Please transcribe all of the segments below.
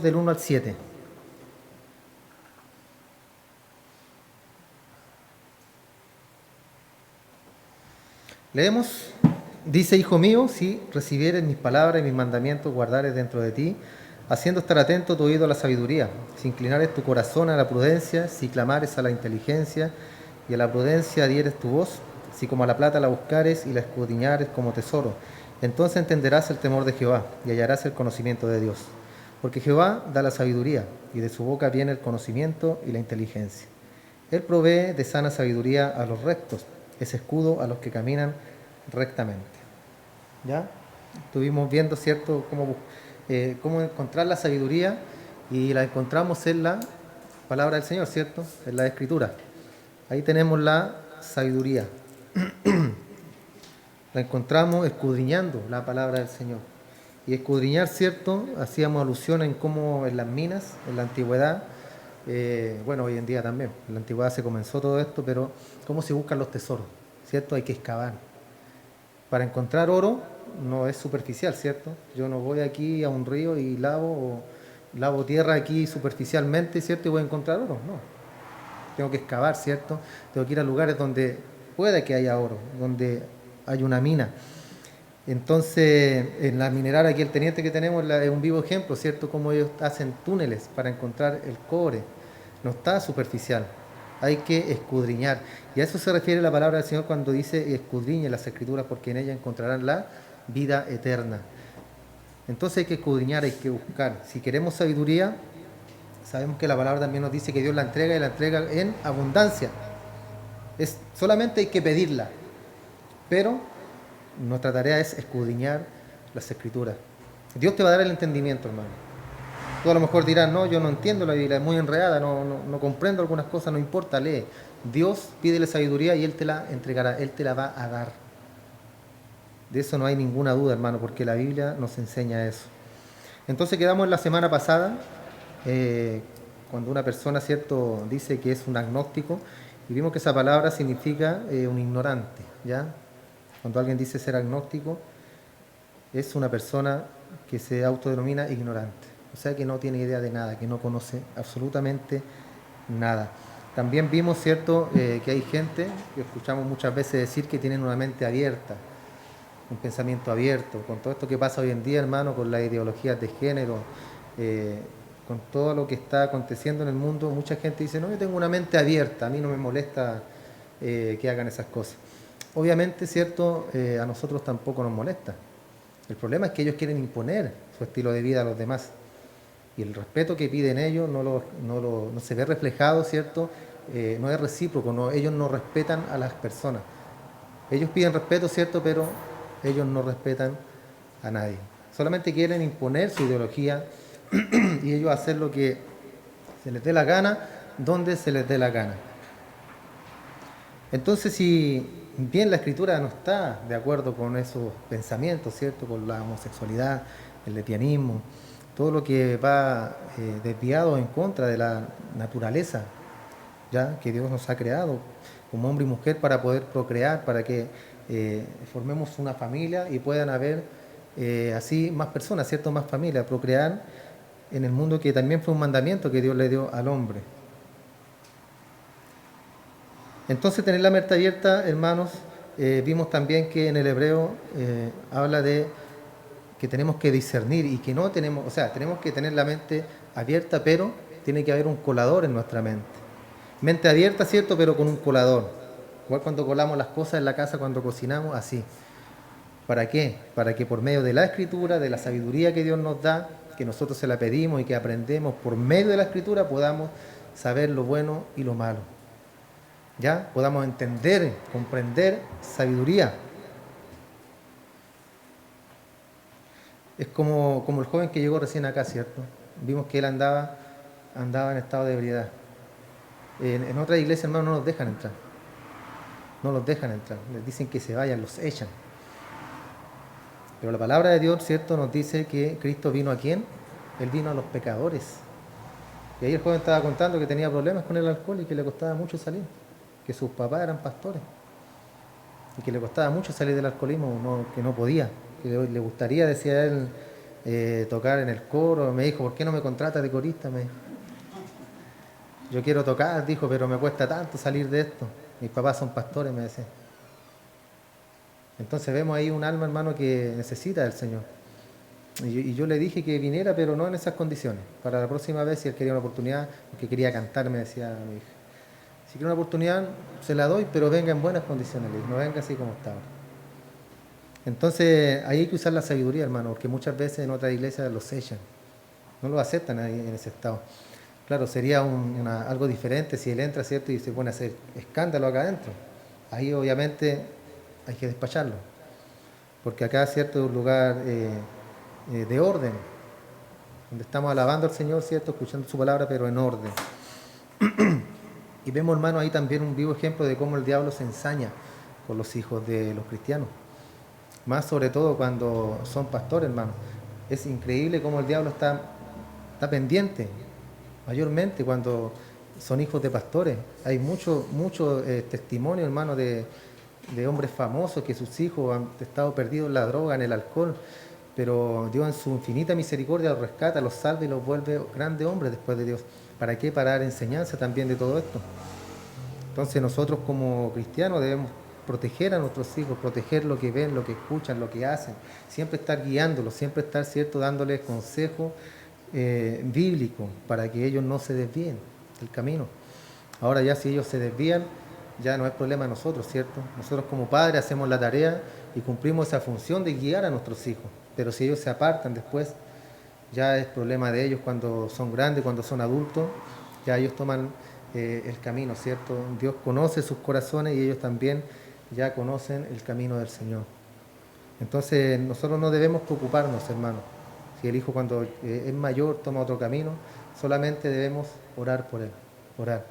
del 1 al 7. Leemos, dice: Hijo mío, si recibieres mis palabras y mis mandamientos, guardares dentro de ti, haciendo estar atento tu oído a la sabiduría, si inclinares tu corazón a la prudencia, si clamares a la inteligencia y a la prudencia dieres tu voz, si como a la plata la buscares y la escudriñares como tesoro, entonces entenderás el temor de Jehová y hallarás el conocimiento de Dios. Porque Jehová da la sabiduría, y de su boca viene el conocimiento y la inteligencia. Él provee de sana sabiduría a los rectos, es escudo a los que caminan rectamente. ¿Ya? Estuvimos viendo, ¿cierto?, cómo encontrar la sabiduría, y la encontramos en la palabra del Señor, ¿cierto?, en la Escritura. Ahí tenemos la sabiduría. La encontramos escudriñando la palabra del Señor. Y escudriñar, ¿cierto? Hacíamos alusión en cómo en las minas, en la antigüedad, bueno, hoy en día también, en la antigüedad se comenzó todo esto, pero cómo se buscan los tesoros, ¿cierto? Hay que excavar. Para encontrar oro no es superficial, ¿cierto? Yo no voy aquí a un río y lavo tierra aquí superficialmente, ¿cierto? Y voy a encontrar oro, no. Tengo que excavar, ¿cierto? Tengo que ir a lugares donde pueda que haya oro, donde hay una mina. Entonces, en la mineral, aquí el teniente que tenemos es un vivo ejemplo, ¿cierto? Cómo ellos hacen túneles para encontrar el cobre. No está superficial, hay que escudriñar. Y a eso se refiere la palabra del Señor cuando dice: escudriñe las Escrituras, porque en ellas encontrarán la vida eterna. Entonces hay que escudriñar, hay que buscar. Si queremos sabiduría, sabemos que la palabra también nos dice que Dios la entrega, y la entrega en abundancia. Solamente hay que pedirla. Pero nuestra tarea es escudriñar las Escrituras. Dios te va a dar el entendimiento, hermano. Tú a lo mejor dirás: no, yo no entiendo la Biblia, es muy enredada, no comprendo algunas cosas, no importa, lee. Dios pídele sabiduría y Él te la entregará, Él te la va a dar. De eso no hay ninguna duda, hermano, porque la Biblia nos enseña eso. Entonces quedamos en la semana pasada, cuando una persona, ¿cierto?, dice que es un agnóstico, y vimos que esa palabra significa un ignorante, ¿ya? Cuando alguien dice ser agnóstico, es una persona que se autodenomina ignorante, o sea, que no tiene idea de nada, que no conoce absolutamente nada. También vimos, ¿cierto?, que hay gente que escuchamos muchas veces decir que tienen una mente abierta, un pensamiento abierto. Con todo esto que pasa hoy en día, hermano, con las ideologías de género, con todo lo que está aconteciendo en el mundo, mucha gente dice: no, yo tengo una mente abierta, a mí no me molesta que hagan esas cosas. Obviamente, ¿cierto?, a nosotros tampoco nos molesta. El problema es que ellos quieren imponer su estilo de vida a los demás, y el respeto que piden ellos no se ve reflejado, ¿cierto? No es recíproco, ellos no respetan a las personas. Ellos piden respeto, ¿cierto?, pero ellos no respetan a nadie. Solamente quieren imponer su ideología y ellos hacer lo que se les dé la gana, donde se les dé la gana. Entonces, si bien la Escritura no está de acuerdo con esos pensamientos, ¿cierto?, con la homosexualidad, el lesbianismo, todo lo que va desviado en contra de la naturaleza, ya que Dios nos ha creado como hombre y mujer para poder procrear, para que formemos una familia y puedan haber así más personas, ¿cierto?, más familias, procrear en el mundo, que también fue un mandamiento que Dios le dio al hombre. Entonces, tener la mente abierta, hermanos, vimos también que en el hebreo habla de que tenemos que discernir, y que no tenemos, o sea, tenemos que tener la mente abierta, pero tiene que haber un colador en nuestra mente. Mente abierta, ¿cierto?, pero con un colador. Igual cuando colamos las cosas en la casa, cuando cocinamos, así. ¿Para qué? Para que por medio de la Escritura, de la sabiduría que Dios nos da, que nosotros se la pedimos y que aprendemos por medio de la Escritura, podamos saber lo bueno y lo malo. ¿Ya? Podamos entender, comprender sabiduría. Es como el joven que llegó recién acá, ¿cierto? Vimos que él andaba en estado de ebriedad. En otras iglesias, hermanos, no los dejan entrar. No los dejan entrar. Les dicen que se vayan, los echan. Pero la palabra de Dios, ¿cierto?, nos dice que Cristo vino ¿a quién? Él vino a los pecadores. Y ahí el joven estaba contando que tenía problemas con el alcohol y que le costaba mucho salir. Que sus papás eran pastores. Y que le costaba mucho salir del alcoholismo, que no podía. Que le gustaría, decía él, tocar en el coro. Me dijo, ¿por qué no me contratas de corista? Me dijo. Yo quiero tocar, dijo, pero me cuesta tanto salir de esto. Mis papás son pastores, me decía. Entonces vemos ahí un alma, hermano, que necesita del Señor. Y yo le dije que viniera, pero no en esas condiciones. Para la próxima vez, si él quería una oportunidad, porque quería cantar, me decía mi hija. Si quiere una oportunidad, se la doy, pero venga en buenas condiciones, no venga así como estaba. Entonces, ahí hay que usar la sabiduría, hermano, porque muchas veces en otras iglesias los echan. No lo aceptan ahí en ese estado. Claro, sería algo diferente si él entra, ¿cierto? Y se pone a hacer escándalo acá adentro. Ahí obviamente hay que despacharlo. Porque acá, ¿cierto? Es un lugar de orden, donde estamos alabando al Señor, ¿cierto? Escuchando su palabra, pero en orden. Y vemos, hermano, ahí también un vivo ejemplo de cómo el diablo se ensaña con los hijos de los cristianos. Más sobre todo cuando son pastores, hermano. Es increíble cómo el diablo está pendiente, mayormente cuando son hijos de pastores. Hay mucho testimonio, hermano, de hombres famosos que sus hijos han estado perdidos en la droga, en el alcohol, pero Dios en su infinita misericordia los rescata, los salva y los vuelve grandes hombres después de Dios. ¿Para qué? Para dar enseñanza también de todo esto. Entonces nosotros como cristianos debemos proteger a nuestros hijos, proteger lo que ven, lo que escuchan, lo que hacen, siempre estar guiándolos, siempre estar, ¿cierto?, dándoles consejos bíblicos para que ellos no se desvíen del camino. Ahora ya si ellos se desvían, ya no es problema de nosotros, ¿cierto? Nosotros como padres hacemos la tarea y cumplimos esa función de guiar a nuestros hijos, pero si ellos se apartan después, ya es problema de ellos cuando son grandes, cuando son adultos, ya ellos toman el camino, ¿cierto? Dios conoce sus corazones y ellos también ya conocen el camino del Señor. Entonces nosotros no debemos preocuparnos, hermanos. Si el hijo cuando es mayor toma otro camino, solamente debemos orar por él, orar,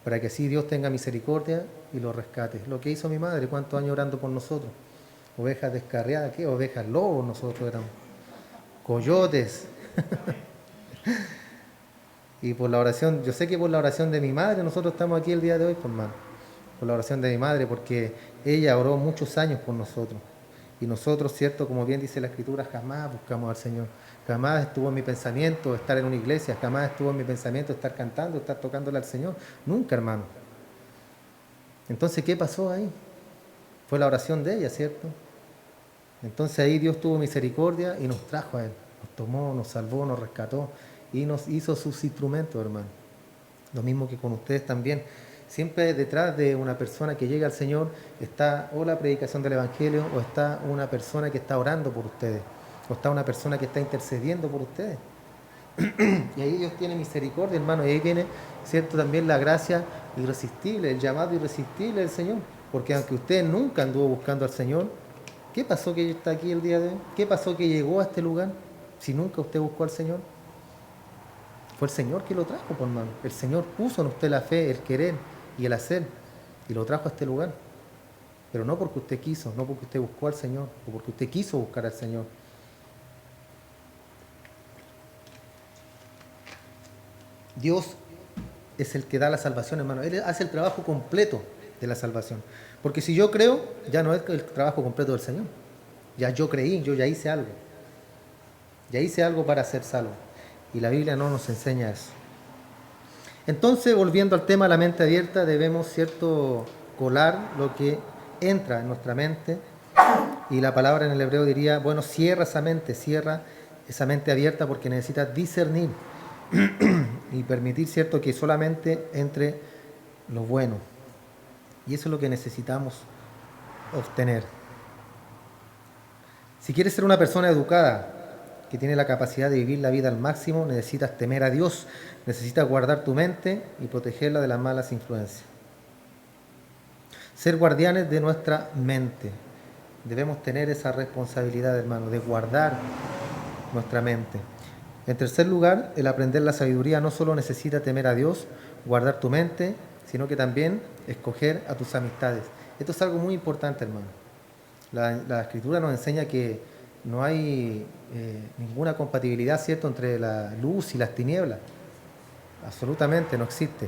para que así Dios tenga misericordia y lo rescate. Lo que hizo mi madre, cuántos años orando por nosotros. Ovejas descarriadas, ¿qué? Ovejas lobos nosotros éramos. Coyotes. Y por la oración, yo sé que por la oración de mi madre nosotros estamos aquí el día de hoy, por hermano. Por la oración de mi madre, porque ella oró muchos años por nosotros. Y nosotros, cierto, como bien dice la Escritura, jamás buscamos al Señor. Jamás estuvo en mi pensamiento estar en una iglesia, jamás estuvo en mi pensamiento estar cantando, estar tocándole al Señor. Nunca, hermano. Entonces, ¿qué pasó ahí? Fue la oración de ella, ¿cierto? Entonces ahí Dios tuvo misericordia y nos trajo a Él. Nos tomó, nos salvó, nos rescató y nos hizo sus instrumentos, hermano. Lo mismo que con ustedes también. Siempre detrás de una persona que llega al Señor está o la predicación del Evangelio o está una persona que está orando por ustedes o está una persona que está intercediendo por ustedes. Y ahí Dios tiene misericordia, hermano, y ahí viene, cierto, también la gracia irresistible, el llamado irresistible del Señor. Porque aunque usted nunca anduvo buscando al Señor, ¿qué pasó que está aquí el día de hoy? ¿Qué pasó que llegó a este lugar si nunca usted buscó al Señor? Fue el Señor que lo trajo, por hermano. El Señor puso en usted la fe, el querer y el hacer, y lo trajo a este lugar. Pero no porque usted quiso, no porque usted buscó al Señor, o porque usted quiso buscar al Señor. Dios es el que da la salvación, hermano. Él hace el trabajo completo de la salvación. Porque si yo creo, ya no es el trabajo completo del Señor. Ya yo creí, yo ya hice algo. Ya hice algo para ser salvo. Y la Biblia no nos enseña eso. Entonces, volviendo al tema de la mente abierta, debemos, cierto, colar lo que entra en nuestra mente. Y la palabra en el hebreo diría, bueno, cierra esa mente abierta porque necesita discernir y permitir, cierto, que solamente entre lo bueno. Y eso es lo que necesitamos obtener. Si quieres ser una persona educada, que tiene la capacidad de vivir la vida al máximo, necesitas temer a Dios, necesitas guardar tu mente y protegerla de las malas influencias. Ser guardianes de nuestra mente. Debemos tener esa responsabilidad, hermano, de guardar nuestra mente. En tercer lugar, el aprender la sabiduría no solo necesita temer a Dios, guardar tu mente, sino que también escoger a tus amistades. Esto es algo muy importante, hermano. La Escritura nos enseña que no hay ninguna compatibilidad, ¿cierto?, entre la luz y las tinieblas. Absolutamente no existe.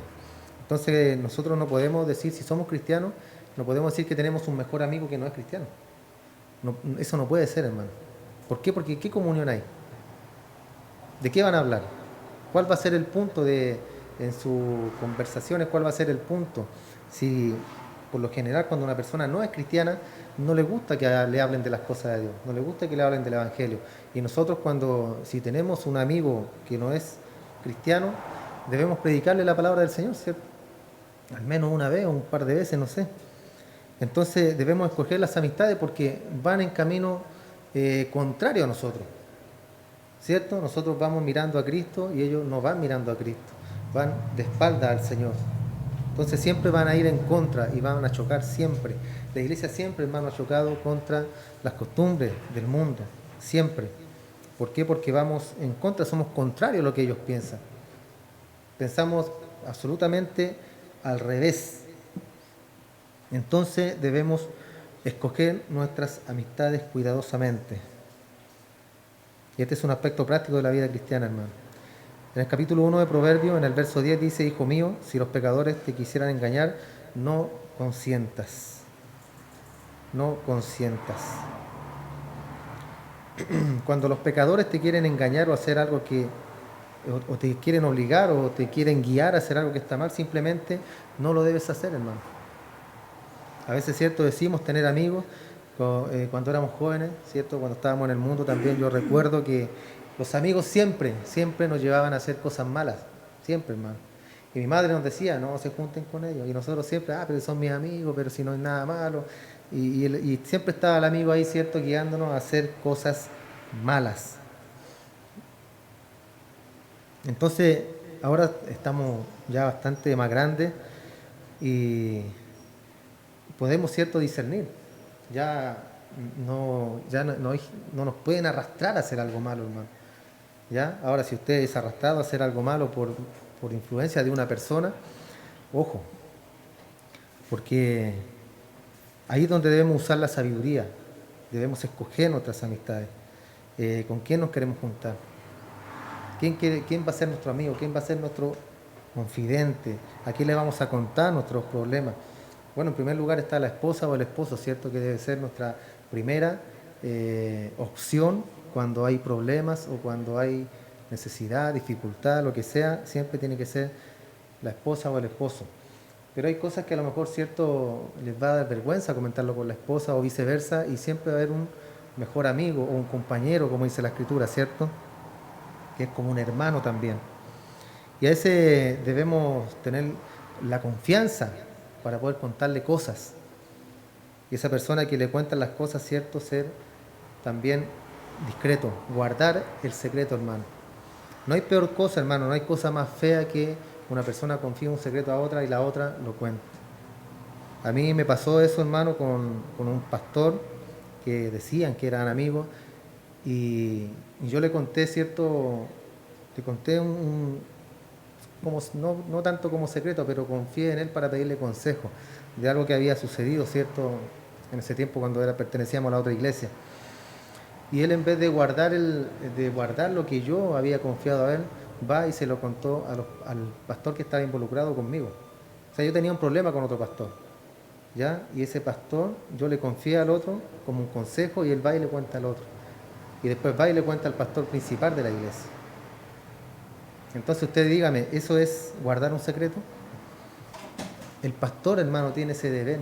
Entonces nosotros no podemos decir, si somos cristianos, no podemos decir que tenemos un mejor amigo que no es cristiano. No, eso no puede ser, hermano. ¿Por qué? Porque ¿qué comunión hay? ¿De qué van a hablar? ¿Cuál va a ser el punto en sus conversaciones? ¿Cuál va a ser el punto? Si por lo general cuando una persona no es cristiana, no le gusta que le hablen de las cosas de Dios, no le gusta que le hablen del Evangelio. Y nosotros si tenemos un amigo que no es cristiano, debemos predicarle la palabra del Señor, ¿cierto? Al menos una vez o un par de veces, no sé. Entonces debemos escoger las amistades porque van en camino contrario a nosotros, ¿cierto? Nosotros vamos mirando a Cristo y ellos no van mirando a Cristo, van de espalda al Señor. Entonces siempre van a ir en contra y van a chocar siempre. La iglesia siempre, hermano, ha chocado contra las costumbres del mundo, siempre. ¿Por qué? Porque vamos en contra, somos contrarios a lo que ellos piensan. Pensamos absolutamente al revés. Entonces debemos escoger nuestras amistades cuidadosamente. Y este es un aspecto práctico de la vida cristiana, hermano. En el capítulo 1 de Proverbios, en el verso 10 dice: Hijo mío, si los pecadores te quisieran engañar, no consientas. No consientas. Cuando los pecadores te quieren engañar o hacer algo o te quieren obligar o te quieren guiar a hacer algo que está mal, simplemente no lo debes hacer, hermano. A veces, cierto, decimos tener amigos cuando éramos jóvenes, cierto, cuando estábamos en el mundo también. Yo recuerdo que los amigos siempre nos llevaban a hacer cosas malas, siempre, hermano. Y mi madre nos decía: no se junten con ellos. Y nosotros siempre: pero son mis amigos, pero si no es nada malo. Y siempre estaba el amigo ahí, cierto, guiándonos a hacer cosas malas. Entonces, ahora estamos ya bastante más grandes y podemos, cierto, discernir. Ya no nos pueden arrastrar a hacer algo malo, hermano. ¿Ya? Ahora, si usted es arrastrado a hacer algo malo por influencia de una persona, ojo, porque ahí es donde debemos usar la sabiduría, debemos escoger nuestras amistades, con quién nos queremos juntar, quién va a ser nuestro amigo, quién va a ser nuestro confidente, a quién le vamos a contar nuestros problemas. Bueno, en primer lugar está la esposa o el esposo, ¿cierto? Que debe ser nuestra primera opción cuando hay problemas o cuando hay necesidad, dificultad, lo que sea, siempre tiene que ser la esposa o el esposo. Pero hay cosas que a lo mejor, cierto, les va a dar vergüenza comentarlo con la esposa o viceversa, y siempre va a haber un mejor amigo o un compañero, como dice la Escritura, ¿cierto? Que es como un hermano también. Y a ese debemos tener la confianza para poder contarle cosas. Y esa persona que le cuenta las cosas, ¿cierto? Ser también discreto, guardar el secreto, hermano. No hay peor cosa, hermano, no hay cosa más fea que una persona confíe un secreto a otra y la otra lo cuenta. A mí me pasó eso, hermano, con un pastor que decían que eran amigos y yo le conté, ¿cierto? Le conté no tanto como secreto, pero confié en él para pedirle consejo de algo que había sucedido, ¿cierto? En ese tiempo cuando pertenecíamos a la otra iglesia. Y él, en vez de guardar lo que yo había confiado a él, va y se lo contó al pastor que estaba involucrado conmigo. O sea, yo tenía un problema con otro pastor, ¿ya? Y ese pastor, yo le confié al otro como un consejo y él va y le cuenta al otro. Y después va y le cuenta al pastor principal de la iglesia. Entonces usted dígame, ¿eso es guardar un secreto? El pastor, hermano, tiene ese deber.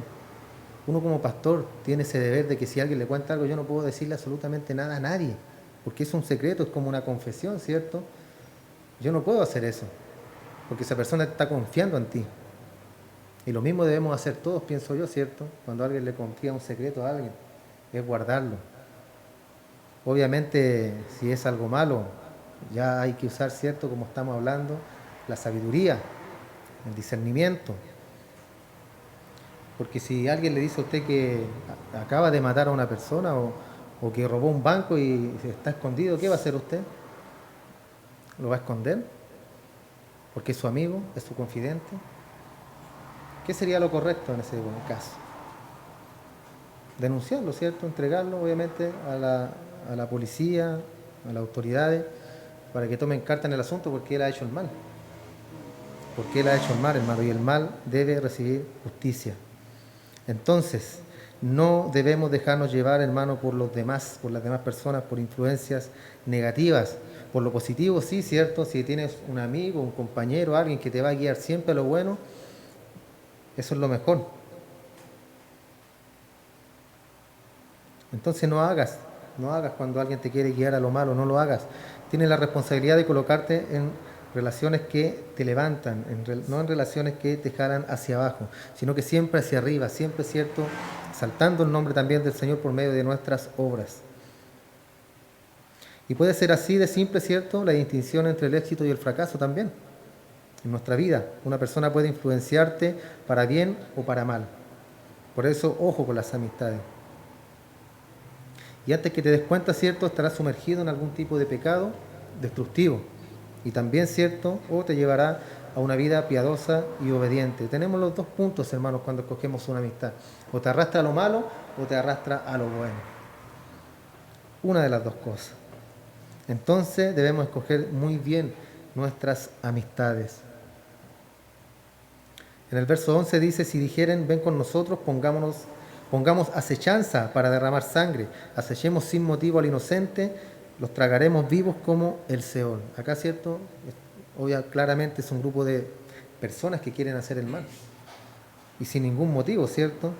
Uno como pastor tiene ese deber de que si alguien le cuenta algo, yo no puedo decirle absolutamente nada a nadie, porque es un secreto, es como una confesión, ¿cierto? Yo no puedo hacer eso, porque esa persona está confiando en ti. Y lo mismo debemos hacer todos, pienso yo, ¿cierto? Cuando alguien le confía un secreto a alguien, es guardarlo. Obviamente, si es algo malo, ya hay que usar, ¿cierto? Como estamos hablando, la sabiduría, el discernimiento. Porque si alguien le dice a usted que acaba de matar a una persona o que robó un banco y está escondido, ¿qué va a hacer usted? ¿Lo va a esconder? Porque es su amigo, es su confidente. ¿Qué sería lo correcto en ese caso? Denunciarlo, ¿cierto? Entregarlo, obviamente, a la policía, a las autoridades, para que tomen carta en el asunto, porque él ha hecho el mal. Porque él ha hecho el mal, hermano, y el mal debe recibir justicia. Entonces, no debemos dejarnos llevar, hermano, por las demás personas, por influencias negativas, Por lo positivo, sí, cierto, si tienes un amigo, un compañero, alguien que te va a guiar siempre a lo bueno, eso es lo mejor. Entonces no hagas cuando alguien te quiere guiar a lo malo, no lo hagas. Tienes la responsabilidad de colocarte en relaciones que te levantan, no en relaciones que te jalan hacia abajo, sino que siempre hacia arriba, siempre, cierto, saltando el nombre también del Señor por medio de nuestras obras. Y puede ser así de simple, cierto, la distinción entre el éxito y el fracaso también. En nuestra vida, una persona puede influenciarte para bien o para mal. Por eso, ojo con las amistades. Y antes que te des cuenta, cierto, estarás sumergido en algún tipo de pecado destructivo. Y también, cierto, o te llevará a una vida piadosa y obediente. Tenemos los dos puntos, hermanos, cuando escogemos una amistad. O te arrastra a lo malo o te arrastra a lo bueno. Una de las dos cosas. Entonces debemos escoger muy bien nuestras amistades. En el verso 11 dice, si dijeren, ven con nosotros, pongamos acechanza para derramar sangre, acechemos sin motivo al inocente, los tragaremos vivos como el Seol. Acá, cierto, claramente es un grupo de personas que quieren hacer el mal. Y sin ningún motivo, ¿cierto?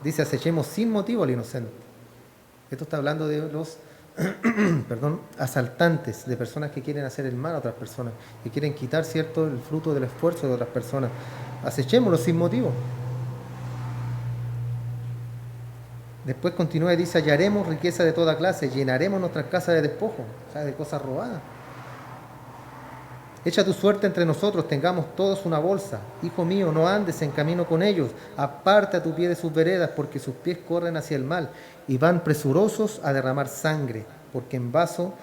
Dice, acechemos sin motivo al inocente. Esto está hablando de los asaltantes, de personas que quieren hacer el mal a otras personas, que quieren quitar, cierto, el fruto del esfuerzo de otras personas. Acechémoslo sin motivo. Después continúa y dice, hallaremos riqueza de toda clase, llenaremos nuestras casas de despojo, o sea, de cosas robadas. Echa tu suerte entre nosotros, tengamos todos una bolsa. Hijo mío, no andes en camino con ellos, aparta tu pie de sus veredas, porque sus pies corren hacia el mal y van presurosos a derramar sangre, porque en vano,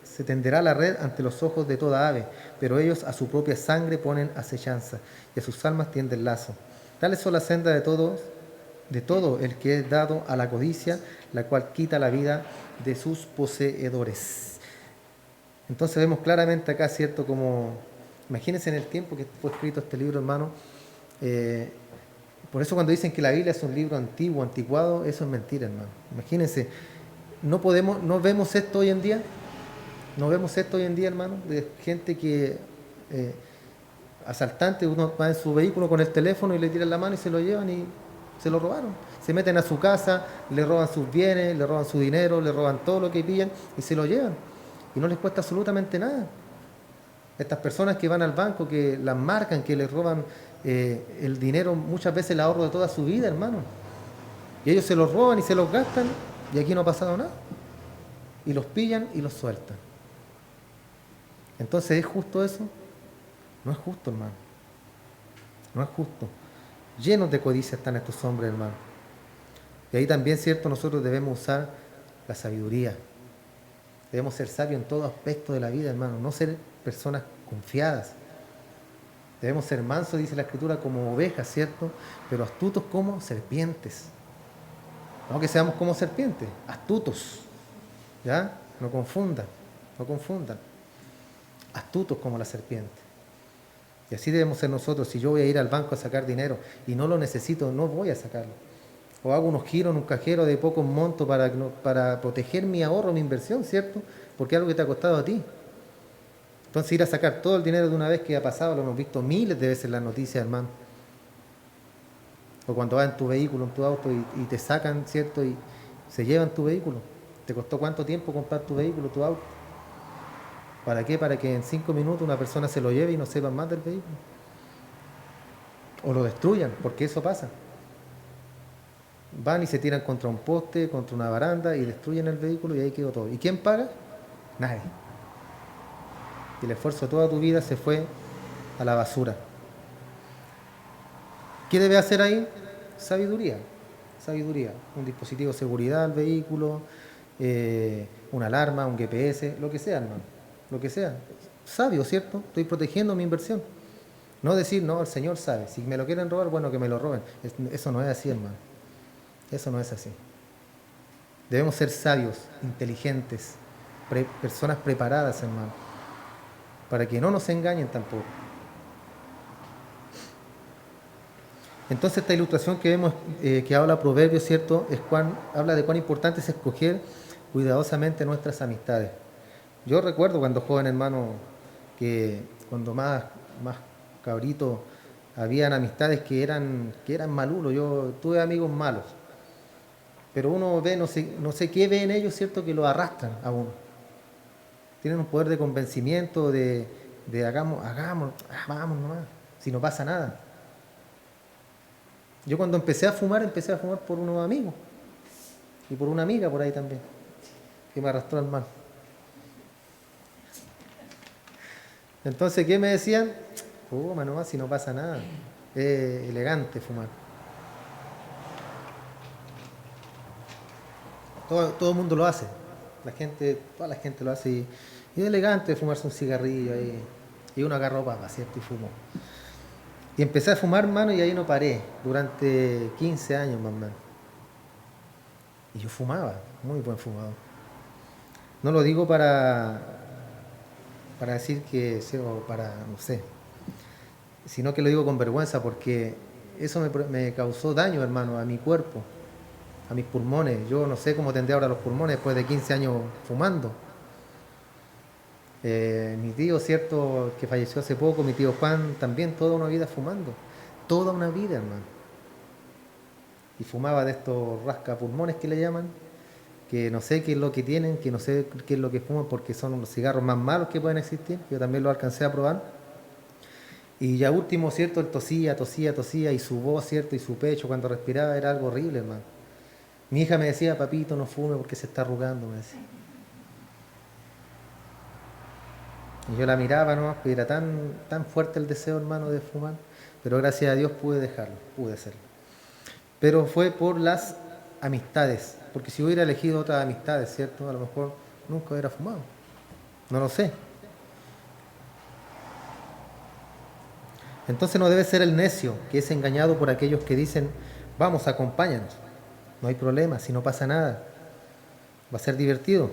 se tenderá la red ante los ojos de toda ave, pero ellos a su propia sangre ponen acechanza y a sus almas tienden lazo. Tales son las sendas de todo el que es dado a la codicia, la cual quita la vida de sus poseedores. Entonces vemos claramente acá, cierto, como, imagínense en el tiempo que fue escrito este libro, hermano, por eso cuando dicen que la Biblia es un libro antiguo, anticuado, eso es mentira, hermano. Imagínense, no vemos esto hoy en día, hermano, de gente que, asaltante, uno va en su vehículo con el teléfono y le tiran la mano y se lo llevan y se lo robaron. Se meten a su casa, le roban sus bienes, le roban su dinero, le roban todo lo que pillan y se lo llevan. Y no les cuesta absolutamente nada. Estas personas que van al banco, que las marcan, que les roban el dinero, muchas veces el ahorro de toda su vida, hermano. Y ellos se los roban y se los gastan y aquí no ha pasado nada. Y los pillan y los sueltan. Entonces, ¿es justo eso? No es justo, hermano. No es justo. Llenos de codicia están estos hombres, hermano. Y ahí también, cierto, nosotros debemos usar la sabiduría. Debemos ser sabios en todo aspecto de la vida, hermano. No ser personas confiadas. Debemos ser mansos, dice la Escritura, como ovejas, ¿cierto? Pero astutos como serpientes. No que seamos como serpientes, astutos. ¿Ya? No confundan. Astutos como la serpiente. Y así debemos ser nosotros. Si yo voy a ir al banco a sacar dinero y no lo necesito, no voy a sacarlo. O hago unos giros en un cajero de poco monto para proteger mi ahorro, mi inversión, ¿cierto? Porque es algo que te ha costado a ti. Entonces ir a sacar todo el dinero de una vez que ha pasado, lo hemos visto miles de veces en las noticias, hermano. O cuando vas en tu vehículo, en tu auto y te sacan, ¿cierto? Y se llevan tu vehículo. ¿Te costó cuánto tiempo comprar tu vehículo, tu auto? ¿Para qué? Para que en 5 minutos una persona se lo lleve y no sepa más del vehículo. O lo destruyan, porque eso pasa. Van y se tiran contra un poste, contra una baranda y destruyen el vehículo y ahí quedó todo. ¿Y quién paga? Nadie. Y el esfuerzo de toda tu vida se fue a la basura. ¿Qué debe hacer ahí? Sabiduría. Un dispositivo de seguridad al vehículo, una alarma, un GPS, lo que sea, hermano. Lo que sea. Sabio, ¿cierto? Estoy protegiendo mi inversión. No decir, no, el Señor sabe. Si me lo quieren robar, bueno, que me lo roben. Eso no es así, hermano. Eso no es así. Debemos ser sabios, inteligentes, personas preparadas, hermano, para que no nos engañen tampoco. Entonces esta ilustración que vemos, que habla Proverbios, ¿cierto? Habla de cuán importante es escoger cuidadosamente nuestras amistades. Yo recuerdo cuando joven, hermano, que cuando más cabrito, habían amistades que eran malulos. Yo tuve amigos malos, pero uno ve, no sé qué ve en ellos, ¿cierto? Que lo arrastran a uno. Tienen un poder de convencimiento, de hagamos, vamos nomás, si no pasa nada. Yo cuando empecé a fumar por unos amigos y por una amiga por ahí también, que me arrastró al mal. Entonces, ¿qué me decían? Fuma nomás si no pasa nada. Es elegante fumar. Todo el mundo lo hace. Toda la gente lo hace y es elegante fumarse un cigarrillo ahí. Y uno agarró papa, ¿cierto? Y fumó. Y empecé a fumar, hermano, y ahí no paré. Durante 15 años más o menos. Y yo fumaba, muy buen fumador. No lo digo para decir que, o para, no sé, sino que lo digo con vergüenza porque eso me causó daño, hermano, a mi cuerpo, a mis pulmones. Yo no sé cómo tendré ahora los pulmones después de 15 años fumando. Mi tío, cierto, que falleció hace poco, mi tío Juan, también toda una vida fumando. Toda una vida, hermano. Y fumaba de estos rascapulmones que le llaman, que no sé qué es lo que tienen, que no sé qué es lo que fuman porque son los cigarros más malos que pueden existir. Yo también lo alcancé a probar. Y ya último, cierto, él tosía y su voz, cierto, y su pecho cuando respiraba era algo horrible, hermano. Mi hija me decía, papito, no fume porque se está arrugando, me decía. Y yo la miraba nomás, pues era tan fuerte el deseo, hermano, de fumar. Pero gracias a Dios pude dejarlo, pude hacerlo. Pero fue por las amistades, porque si hubiera elegido otras amistades, ¿cierto? A lo mejor nunca hubiera fumado. No lo sé. Entonces no debe ser el necio que es engañado por aquellos que dicen, vamos, acompáñanos. No hay problema, si no pasa nada. Va a ser divertido.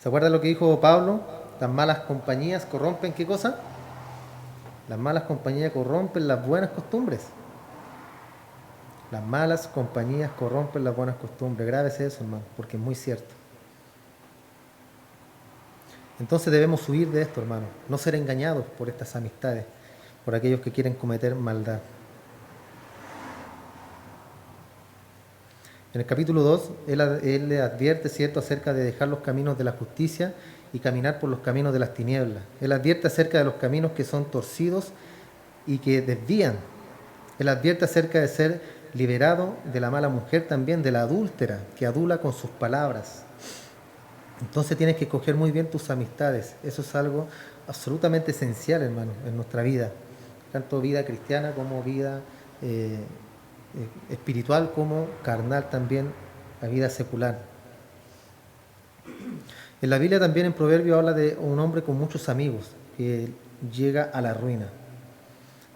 ¿Se acuerda lo que dijo Pablo? Las malas compañías corrompen, ¿qué cosa? Las malas compañías corrompen las buenas costumbres. Las malas compañías corrompen las buenas costumbres. Grábese eso, hermano, porque es muy cierto. Entonces debemos huir de esto, hermano. No ser engañados por estas amistades, por aquellos que quieren cometer maldad. En el capítulo 2, él le advierte, ¿cierto?, acerca de dejar los caminos de la justicia y caminar por los caminos de las tinieblas. Él advierte acerca de los caminos que son torcidos y que desvían. Él advierte acerca de ser liberado de la mala mujer también, de la adúltera, que adula con sus palabras. Entonces tienes que escoger muy bien tus amistades. Eso es algo absolutamente esencial, hermano, en nuestra vida. Tanto vida cristiana como vida espiritual, como carnal también, la vida secular. En la Biblia también en Proverbios habla de un hombre con muchos amigos que llega a la ruina.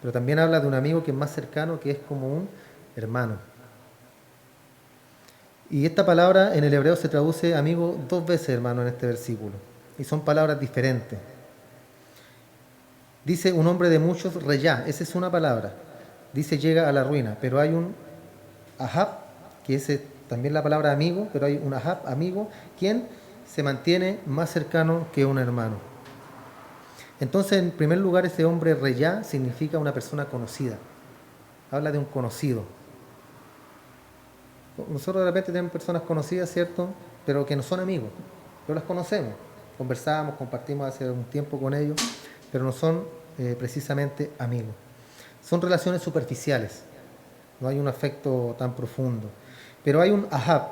Pero también habla de un amigo que es más cercano, que es como un hermano. Y esta palabra en el hebreo se traduce amigo 2 veces, hermano, en este versículo. Y son palabras diferentes. Dice un hombre de muchos, reyá, esa es una palabra. Dice llega a la ruina, pero hay un ahab, que es también la palabra amigo, pero hay un ahab, amigo, quien se mantiene más cercano que un hermano. Entonces, en primer lugar, ese hombre reyá significa una persona conocida. Habla de un conocido. Nosotros de repente tenemos personas conocidas, ¿cierto? Pero que no son amigos. Pero las conocemos. Conversamos, compartimos hace un tiempo con ellos, pero no son precisamente amigos. Son relaciones superficiales. No hay un afecto tan profundo. Pero hay un ahab.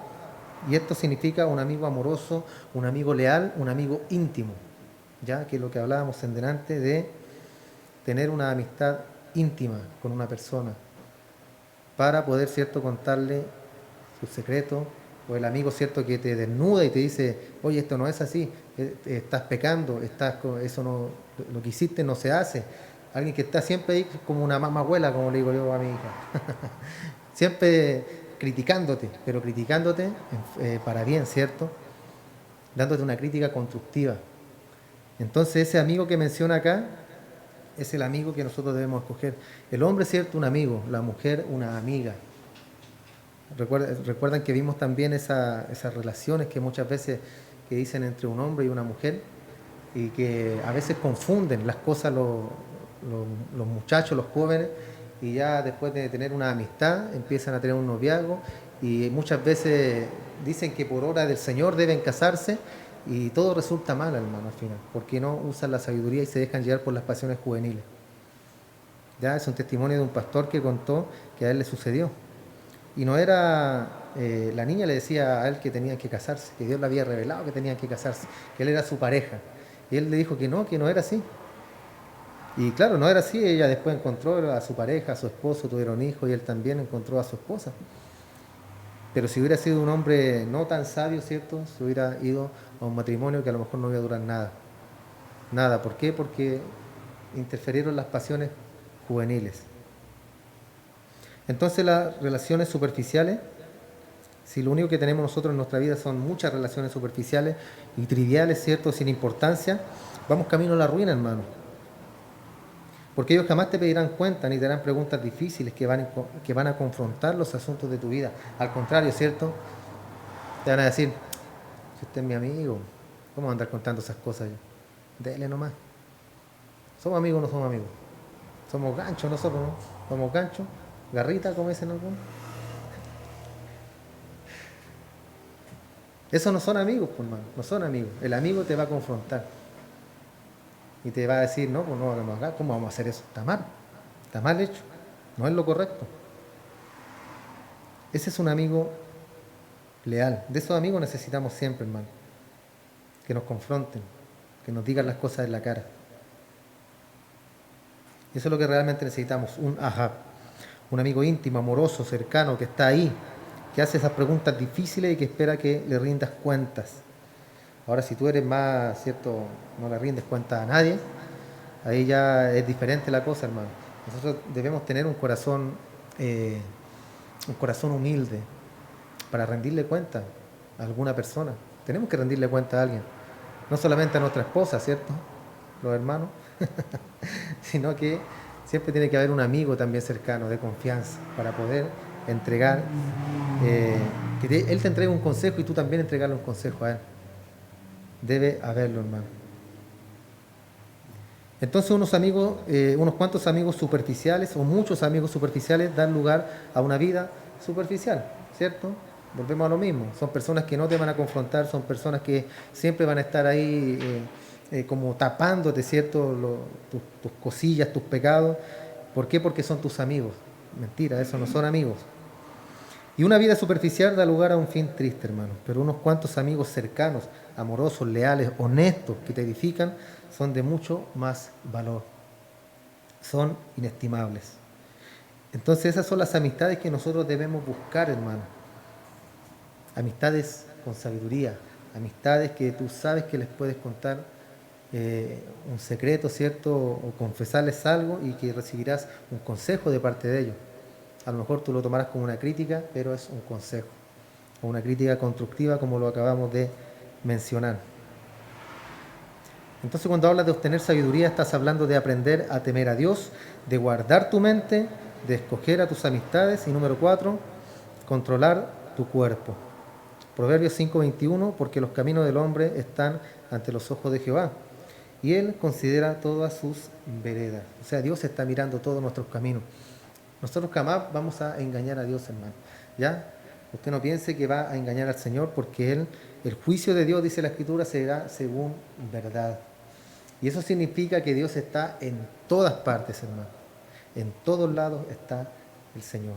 Y esto significa un amigo amoroso, un amigo leal, un amigo íntimo. Ya que es lo que hablábamos en delante de tener una amistad íntima con una persona para poder, ¿cierto?, contarle sus secretos, o el amigo, ¿cierto?, que te desnuda y te dice, oye, esto no es así, estás pecando, eso no, lo que hiciste no se hace. Alguien que está siempre ahí como una mamahuela, como le digo yo a mi hija. Siempre criticándote, pero criticándote para bien, ¿cierto? Dándote una crítica constructiva. Entonces ese amigo que menciona acá es el amigo que nosotros debemos escoger. El hombre, ¿cierto?, un amigo, la mujer, una amiga. Recuerdan que vimos también esas relaciones que muchas veces que dicen entre un hombre y una mujer y que a veces confunden las cosas los muchachos, los jóvenes, y ya después de tener una amistad empiezan a tener un noviazgo y muchas veces dicen que por obra del Señor deben casarse y todo resulta mal, hermano, al final, porque no usan la sabiduría y se dejan llevar por las pasiones juveniles. Ya es un testimonio de un pastor que contó que a él le sucedió. Y no era, la niña le decía a él que tenían que casarse, que Dios le había revelado que tenían que casarse, que él era su pareja. Y él le dijo que no era así. Y claro, no era así, ella después encontró a su pareja, a su esposo, tuvieron hijos y él también encontró a su esposa. Pero si hubiera sido un hombre no tan sabio, ¿cierto? Se hubiera ido a un matrimonio que a lo mejor no iba a durar nada. Nada, ¿por qué? Porque interferieron las pasiones juveniles. Entonces las relaciones superficiales, si lo único que tenemos nosotros en nuestra vida son muchas relaciones superficiales y triviales, ¿cierto? Sin importancia, vamos camino a la ruina, hermano. Porque ellos jamás te pedirán cuenta ni te harán preguntas difíciles que van a confrontar los asuntos de tu vida. Al contrario, ¿cierto? Te van a decir, si usted es mi amigo, ¿cómo andar contando esas cosas yo? Dele nomás. ¿Somos amigos o no somos amigos? Somos ganchos nosotros, ¿no? Somos ganchos, garrita, como dicen algunos. Esos no son amigos, pues, hermano, no son amigos. El amigo te va a confrontar y te va a decir, no, pues no hagamos acá, ¿cómo vamos a hacer eso? Está mal hecho, no es lo correcto. Ese es un amigo leal. De esos amigos necesitamos siempre, hermano, que nos confronten, que nos digan las cosas en la cara. Eso es lo que realmente necesitamos, un Ahab, un amigo íntimo, amoroso, cercano, que está ahí, que hace esas preguntas difíciles y que espera que le rindas cuentas. Ahora, si tú eres más, ¿cierto? No le rindes cuenta a nadie, ahí ya es diferente la cosa, hermano. Nosotros debemos tener un corazón humilde para rendirle cuenta a alguna persona. Tenemos que rendirle cuenta a alguien, no solamente a nuestra esposa, ¿cierto? Los hermanos, sino que siempre tiene que haber un amigo también cercano, de confianza, para poder entregar, él te entregue un consejo y tú también entregarle un consejo a él. Debe haberlo, hermano. Entonces unos cuantos amigos superficiales o muchos amigos superficiales dan lugar a una vida superficial, ¿cierto? Volvemos a lo mismo. Son personas que no te van a confrontar, son personas que siempre van a estar ahí como tapándote, ¿cierto? Tus cosillas, tus pecados. ¿Por qué? Porque son tus amigos. Mentira, esos no son amigos. Y una vida superficial da lugar a un fin triste, hermano. Pero unos cuantos amigos cercanos, amorosos, leales, honestos, que te edifican, son de mucho más valor. Son inestimables. Entonces esas son las amistades que nosotros debemos buscar, hermano. Amistades con sabiduría. Amistades que tú sabes que les puedes contar un secreto, ¿cierto? O confesarles algo y que recibirás un consejo de parte de ellos. A lo mejor tú lo tomarás como una crítica, pero es un consejo, o una crítica constructiva como lo acabamos de mencionar. Entonces cuando hablas de obtener sabiduría estás hablando de aprender a temer a Dios, de guardar tu mente, de escoger a tus amistades y número 4, controlar tu cuerpo. Proverbios 5:21, porque los caminos del hombre están ante los ojos de Jehová y Él considera todas sus veredas. O sea, Dios está mirando todos nuestros caminos. Nosotros jamás vamos a engañar a Dios, hermano. ¿Ya? Usted no piense que va a engañar al Señor porque el juicio de Dios, dice la Escritura, será según verdad. Y eso significa que Dios está en todas partes, hermano. En todos lados está el Señor.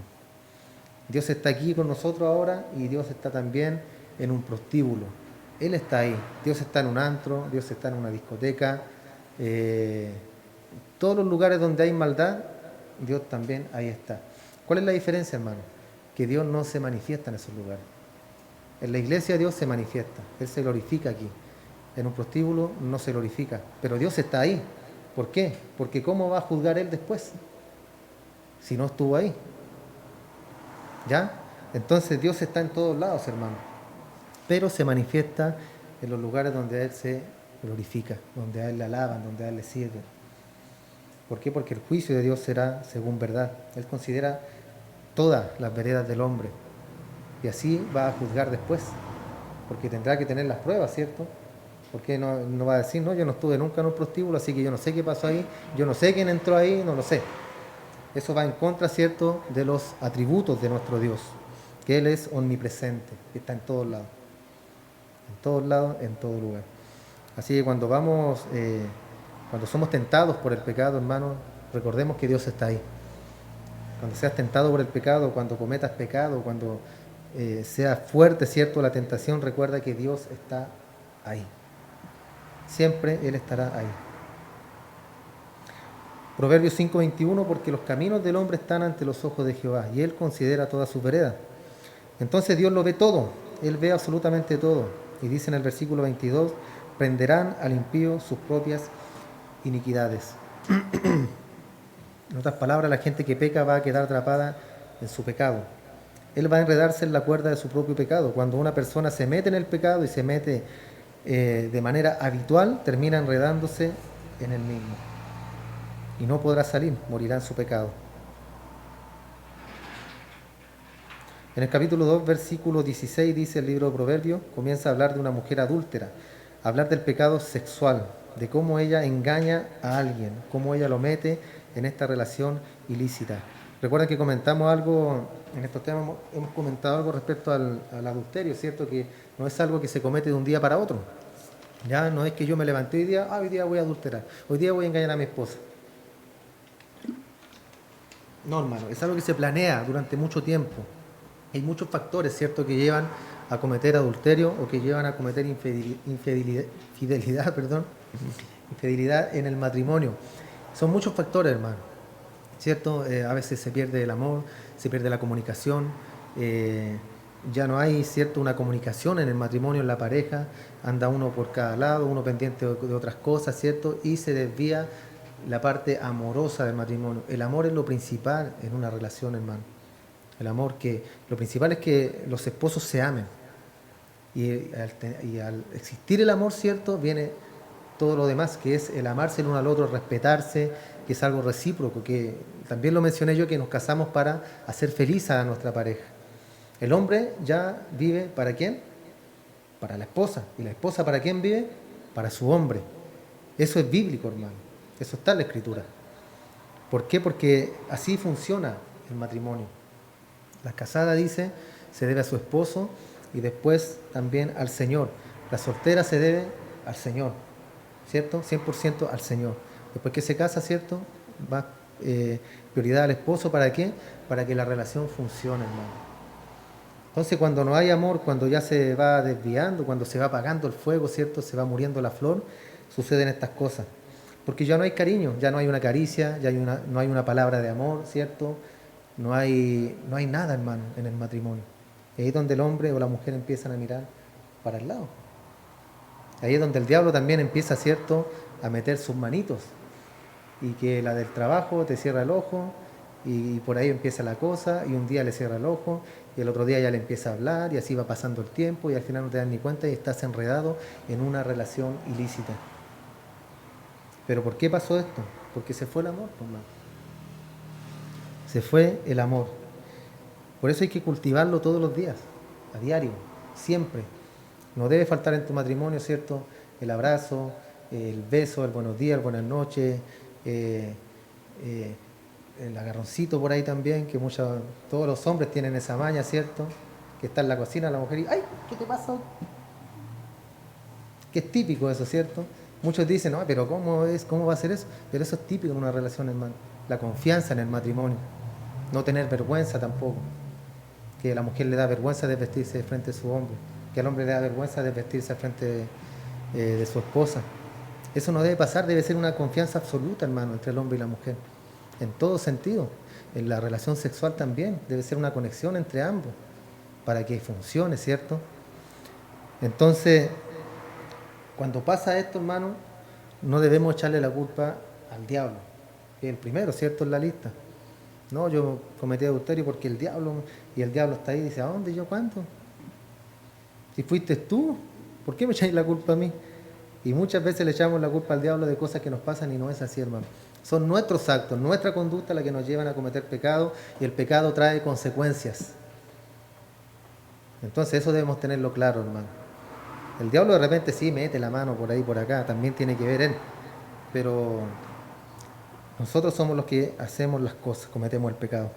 Dios está aquí con nosotros ahora y Dios está también en un prostíbulo. Él está ahí. Dios está en un antro, Dios está en una discoteca. Todos los lugares donde hay maldad, Dios también ahí está. ¿Cuál es la diferencia, hermano? Que Dios no se manifiesta en esos lugares. En la iglesia Dios se manifiesta, Él se glorifica aquí. En un prostíbulo no se glorifica, pero Dios está ahí. ¿Por qué? Porque ¿cómo va a juzgar Él después? Si no estuvo ahí. ¿Ya? Entonces Dios está en todos lados, hermano. Pero se manifiesta en los lugares donde Él se glorifica, donde a Él le alaban, donde a Él le sirven. ¿Por qué? Porque el juicio de Dios será según verdad. Él considera todas las veredas del hombre. y así va a juzgar después, porque tendrá que tener las pruebas, ¿cierto? Porque no va a decir, no, yo no estuve nunca en un prostíbulo, así que yo no sé qué pasó ahí, yo no sé quién entró ahí, no lo sé. Eso va en contra, ¿cierto?, de los atributos de nuestro Dios, que Él es omnipresente, que está en todos lados, en todo lugar. Así que cuando somos tentados por el pecado, hermano, recordemos que Dios está ahí. Cuando seas tentado por el pecado, cuando cometas pecado, cuando sea fuerte, ¿cierto?, la tentación, recuerda que Dios está ahí. Siempre Él estará ahí. Proverbios 5:21, porque los caminos del hombre están ante los ojos de Jehová, y Él considera todas sus veredas. Entonces Dios lo ve todo, Él ve absolutamente todo. Y dice en el versículo 22, prenderán al impío sus propias iniquidades. En otras palabras, la gente que peca va a quedar atrapada en su pecado. Él va a enredarse en la cuerda de su propio pecado. Cuando una persona se mete en el pecado y se mete de manera habitual, termina enredándose en el mismo. Y no podrá salir, morirá en su pecado. En el capítulo 2, versículo 16, dice el libro de Proverbios, comienza a hablar de una mujer adúltera, hablar del pecado sexual, de cómo ella engaña a alguien, cómo ella lo mete en esta relación ilícita. Recuerden que comentamos algo, en estos temas hemos comentado algo respecto al adulterio, ¿cierto? Que no es algo que se comete de un día para otro. Ya no es que yo me levanté hoy día voy a adulterar, hoy día voy a engañar a mi esposa. No, hermano, es algo que se planea durante mucho tiempo. Hay muchos factores, ¿cierto?, que llevan a cometer adulterio o que llevan a cometer infidelidad en el matrimonio. Son muchos factores, hermano, ¿cierto? A veces se pierde el amor, se pierde la comunicación, ya no hay, ¿cierto?, una comunicación en el matrimonio, en la pareja, anda uno por cada lado, uno pendiente de otras cosas, ¿cierto? Y se desvía la parte amorosa del matrimonio. El amor es lo principal en una relación, hermano. Lo principal es que los esposos se amen. Y al existir el amor, ¿cierto?, viene todo lo demás, que es el amarse el uno al otro, respetarse, que es algo recíproco, que también lo mencioné yo, que nos casamos para hacer feliz a nuestra pareja. El hombre ya vive ¿para quién? Para la esposa. ¿Y la esposa para quién vive? Para su hombre. Eso es bíblico, hermano. Eso está en la Escritura. ¿Por qué? Porque así funciona el matrimonio. La casada, dice, se debe a su esposo y después también al Señor. La soltera se debe al Señor, ¿cierto? 100% al Señor. Después que se casa, ¿cierto?, va prioridad al esposo. ¿Para qué? Para que la relación funcione, hermano. Entonces, cuando no hay amor, cuando ya se va desviando, cuando se va apagando el fuego, ¿cierto?, se va muriendo la flor, suceden estas cosas. Porque ya no hay cariño, ya no hay una caricia, no hay una palabra de amor, ¿cierto? No hay nada, hermano, en el matrimonio. Ahí es donde el hombre o la mujer empiezan a mirar para el lado. Ahí es donde el diablo también empieza, ¿cierto?, a meter sus manitos. Y que la del trabajo te cierra el ojo, y por ahí empieza la cosa, y un día le cierra el ojo, y el otro día ya le empieza a hablar, y así va pasando el tiempo, y al final no te das ni cuenta y estás enredado en una relación ilícita. ¿Pero por qué pasó esto? Porque se fue el amor, hermano. Se fue el amor. Por eso hay que cultivarlo todos los días, a diario, siempre. No debe faltar en tu matrimonio, ¿cierto?, el abrazo, el beso, el buenos días, el buenas noches, el agarroncito por ahí también, que todos los hombres tienen esa maña, ¿cierto?, que está en la cocina la mujer y ¡ay! ¿Qué te pasa? Que es típico eso, ¿cierto? Muchos dicen, no, pero ¿cómo va a ser eso? Pero eso es típico en una relación, hermano. La confianza en el matrimonio. No tener vergüenza tampoco. Que a la mujer le da vergüenza de vestirse frente a su hombre. Que al hombre le da vergüenza de vestirse frente de su esposa. Eso no debe pasar, debe ser una confianza absoluta, hermano, entre el hombre y la mujer. En todo sentido. En la relación sexual también. Debe ser una conexión entre ambos. Para que funcione, ¿cierto? Entonces, cuando pasa esto, hermano, no debemos echarle la culpa al diablo, que es el primero, ¿cierto?, en la lista. No, yo cometí adulterio porque el diablo está ahí y dice, ¿a dónde? ¿Yo cuánto? Si fuiste tú, ¿por qué me echáis la culpa a mí? Y muchas veces le echamos la culpa al diablo de cosas que nos pasan y no es así, hermano. Son nuestros actos, nuestra conducta la que nos llevan a cometer pecado, y el pecado trae consecuencias. Entonces eso debemos tenerlo claro, hermano. El diablo de repente sí mete la mano por ahí, por acá, también tiene que ver él, pero nosotros somos los que hacemos las cosas, cometemos el pecado.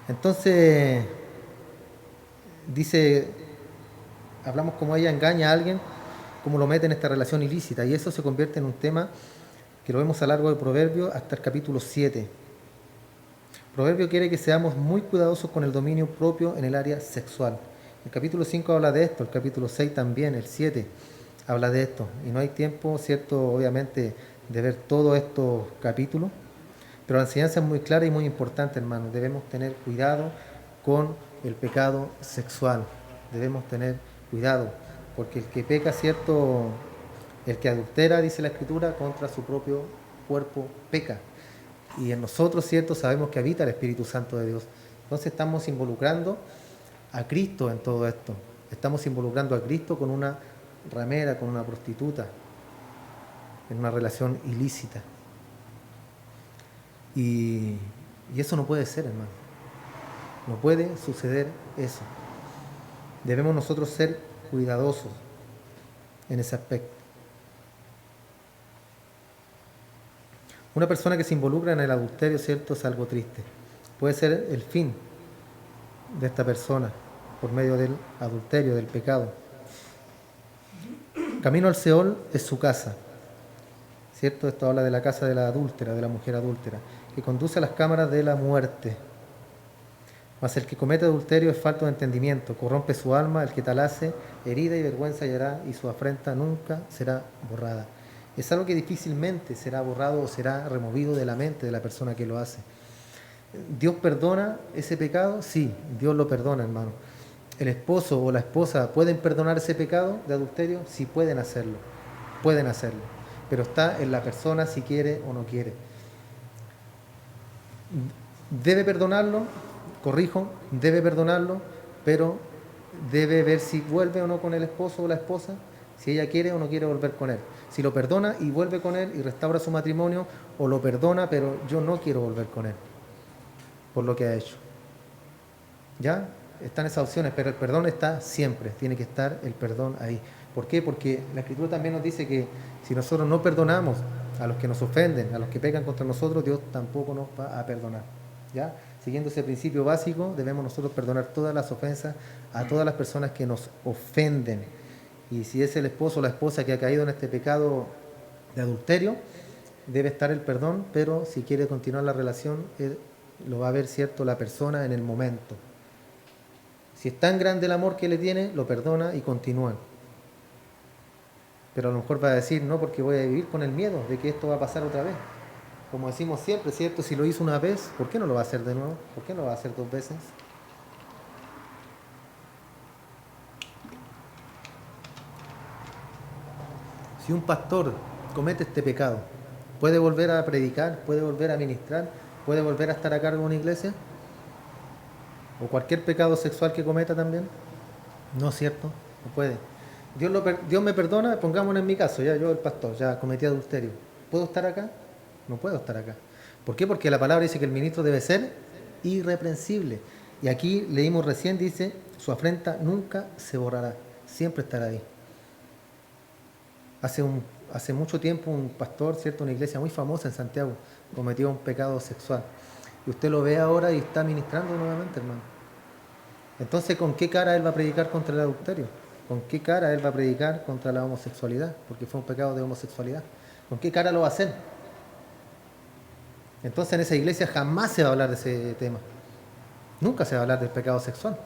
Entonces, dice, hablamos como ella engaña a alguien, como lo mete en esta relación ilícita, y eso se convierte en un tema que lo vemos a lo largo de Proverbios hasta el capítulo 7. Proverbio quiere que seamos muy cuidadosos con el dominio propio en el área sexual. El capítulo 5 habla de esto, el capítulo 6 también, el 7 habla de esto. Y no hay tiempo, ¿cierto?, obviamente, de ver todos estos capítulos, pero la enseñanza es muy clara y muy importante, hermano. Debemos tener cuidado con el pecado sexual. Debemos tener cuidado, porque el que peca, ¿cierto?, el que adultera, dice la Escritura, contra su propio cuerpo peca. Y en nosotros, ¿cierto?, sabemos que habita el Espíritu Santo de Dios. Entonces estamos involucrando a Cristo en todo esto. Estamos involucrando a Cristo con una ramera, con una prostituta, en una relación ilícita. Y eso no puede ser, hermano. No puede suceder eso. Debemos nosotros ser cuidadosos en ese aspecto. Una persona que se involucra en el adulterio, ¿cierto?, es algo triste. Puede ser el fin de esta persona por medio del adulterio, del pecado. Camino al Seol es su casa, ¿cierto? Esto habla de la casa de la adúltera, de la mujer adúltera, que conduce a las cámaras de la muerte. Mas el que comete adulterio es falto de entendimiento, corrompe su alma, el que tal hace, herida y vergüenza hallará, y su afrenta nunca será borrada. Es algo que difícilmente será borrado o será removido de la mente de la persona que lo hace. ¿Dios perdona ese pecado? Sí, Dios lo perdona, hermano. ¿El esposo o la esposa pueden perdonar ese pecado de adulterio? Sí, pueden hacerlo, pero está en la persona si quiere o no quiere. Debe perdonarlo, corrijo, debe perdonarlo, pero debe ver si vuelve o no con el esposo o la esposa, si ella quiere o no quiere volver con él. Si lo perdona y vuelve con él y restaura su matrimonio, o lo perdona, pero yo no quiero volver con él por lo que ha hecho. ¿Ya? Están esas opciones, pero el perdón está siempre, tiene que estar el perdón ahí. ¿Por qué? Porque la Escritura también nos dice que si nosotros no perdonamos a los que nos ofenden, a los que pecan contra nosotros, Dios tampoco nos va a perdonar. ¿Ya? Siguiendo ese principio básico, debemos nosotros perdonar todas las ofensas a todas las personas que nos ofenden. Y si es el esposo o la esposa que ha caído en este pecado de adulterio, debe estar el perdón, pero si quiere continuar la relación, lo va a ver, ¿cierto?, la persona en el momento. Si es tan grande el amor que le tiene, lo perdona y continúan. Pero a lo mejor va a decir, no, porque voy a vivir con el miedo de que esto va a pasar otra vez. Como decimos siempre, ¿cierto? Si lo hizo una vez, ¿por qué no lo va a hacer de nuevo? ¿Por qué no lo va a hacer 2 veces? Si un pastor comete este pecado, ¿puede volver a predicar? ¿Puede volver a ministrar? ¿Puede volver a estar a cargo de una iglesia? ¿O cualquier pecado sexual que cometa también? No es cierto, no puede. Dios me perdona, pongámonos en mi caso, ya yo el pastor, ya cometí adulterio. ¿Puedo estar acá? No puedo estar acá. ¿Por qué? Porque la palabra dice que el ministro debe ser irreprensible. Y aquí leímos recién, dice, su afrenta nunca se borrará, siempre estará ahí. Hace mucho tiempo un pastor, ¿cierto?, una iglesia muy famosa en Santiago, cometió un pecado sexual. Y usted lo ve ahora y está ministrando nuevamente, hermano. Entonces, ¿con qué cara él va a predicar contra el adulterio? ¿Con qué cara él va a predicar contra la homosexualidad? Porque fue un pecado de homosexualidad. ¿Con qué cara lo va a hacer? Entonces en esa iglesia jamás se va a hablar de ese tema. Nunca se va a hablar del pecado sexual.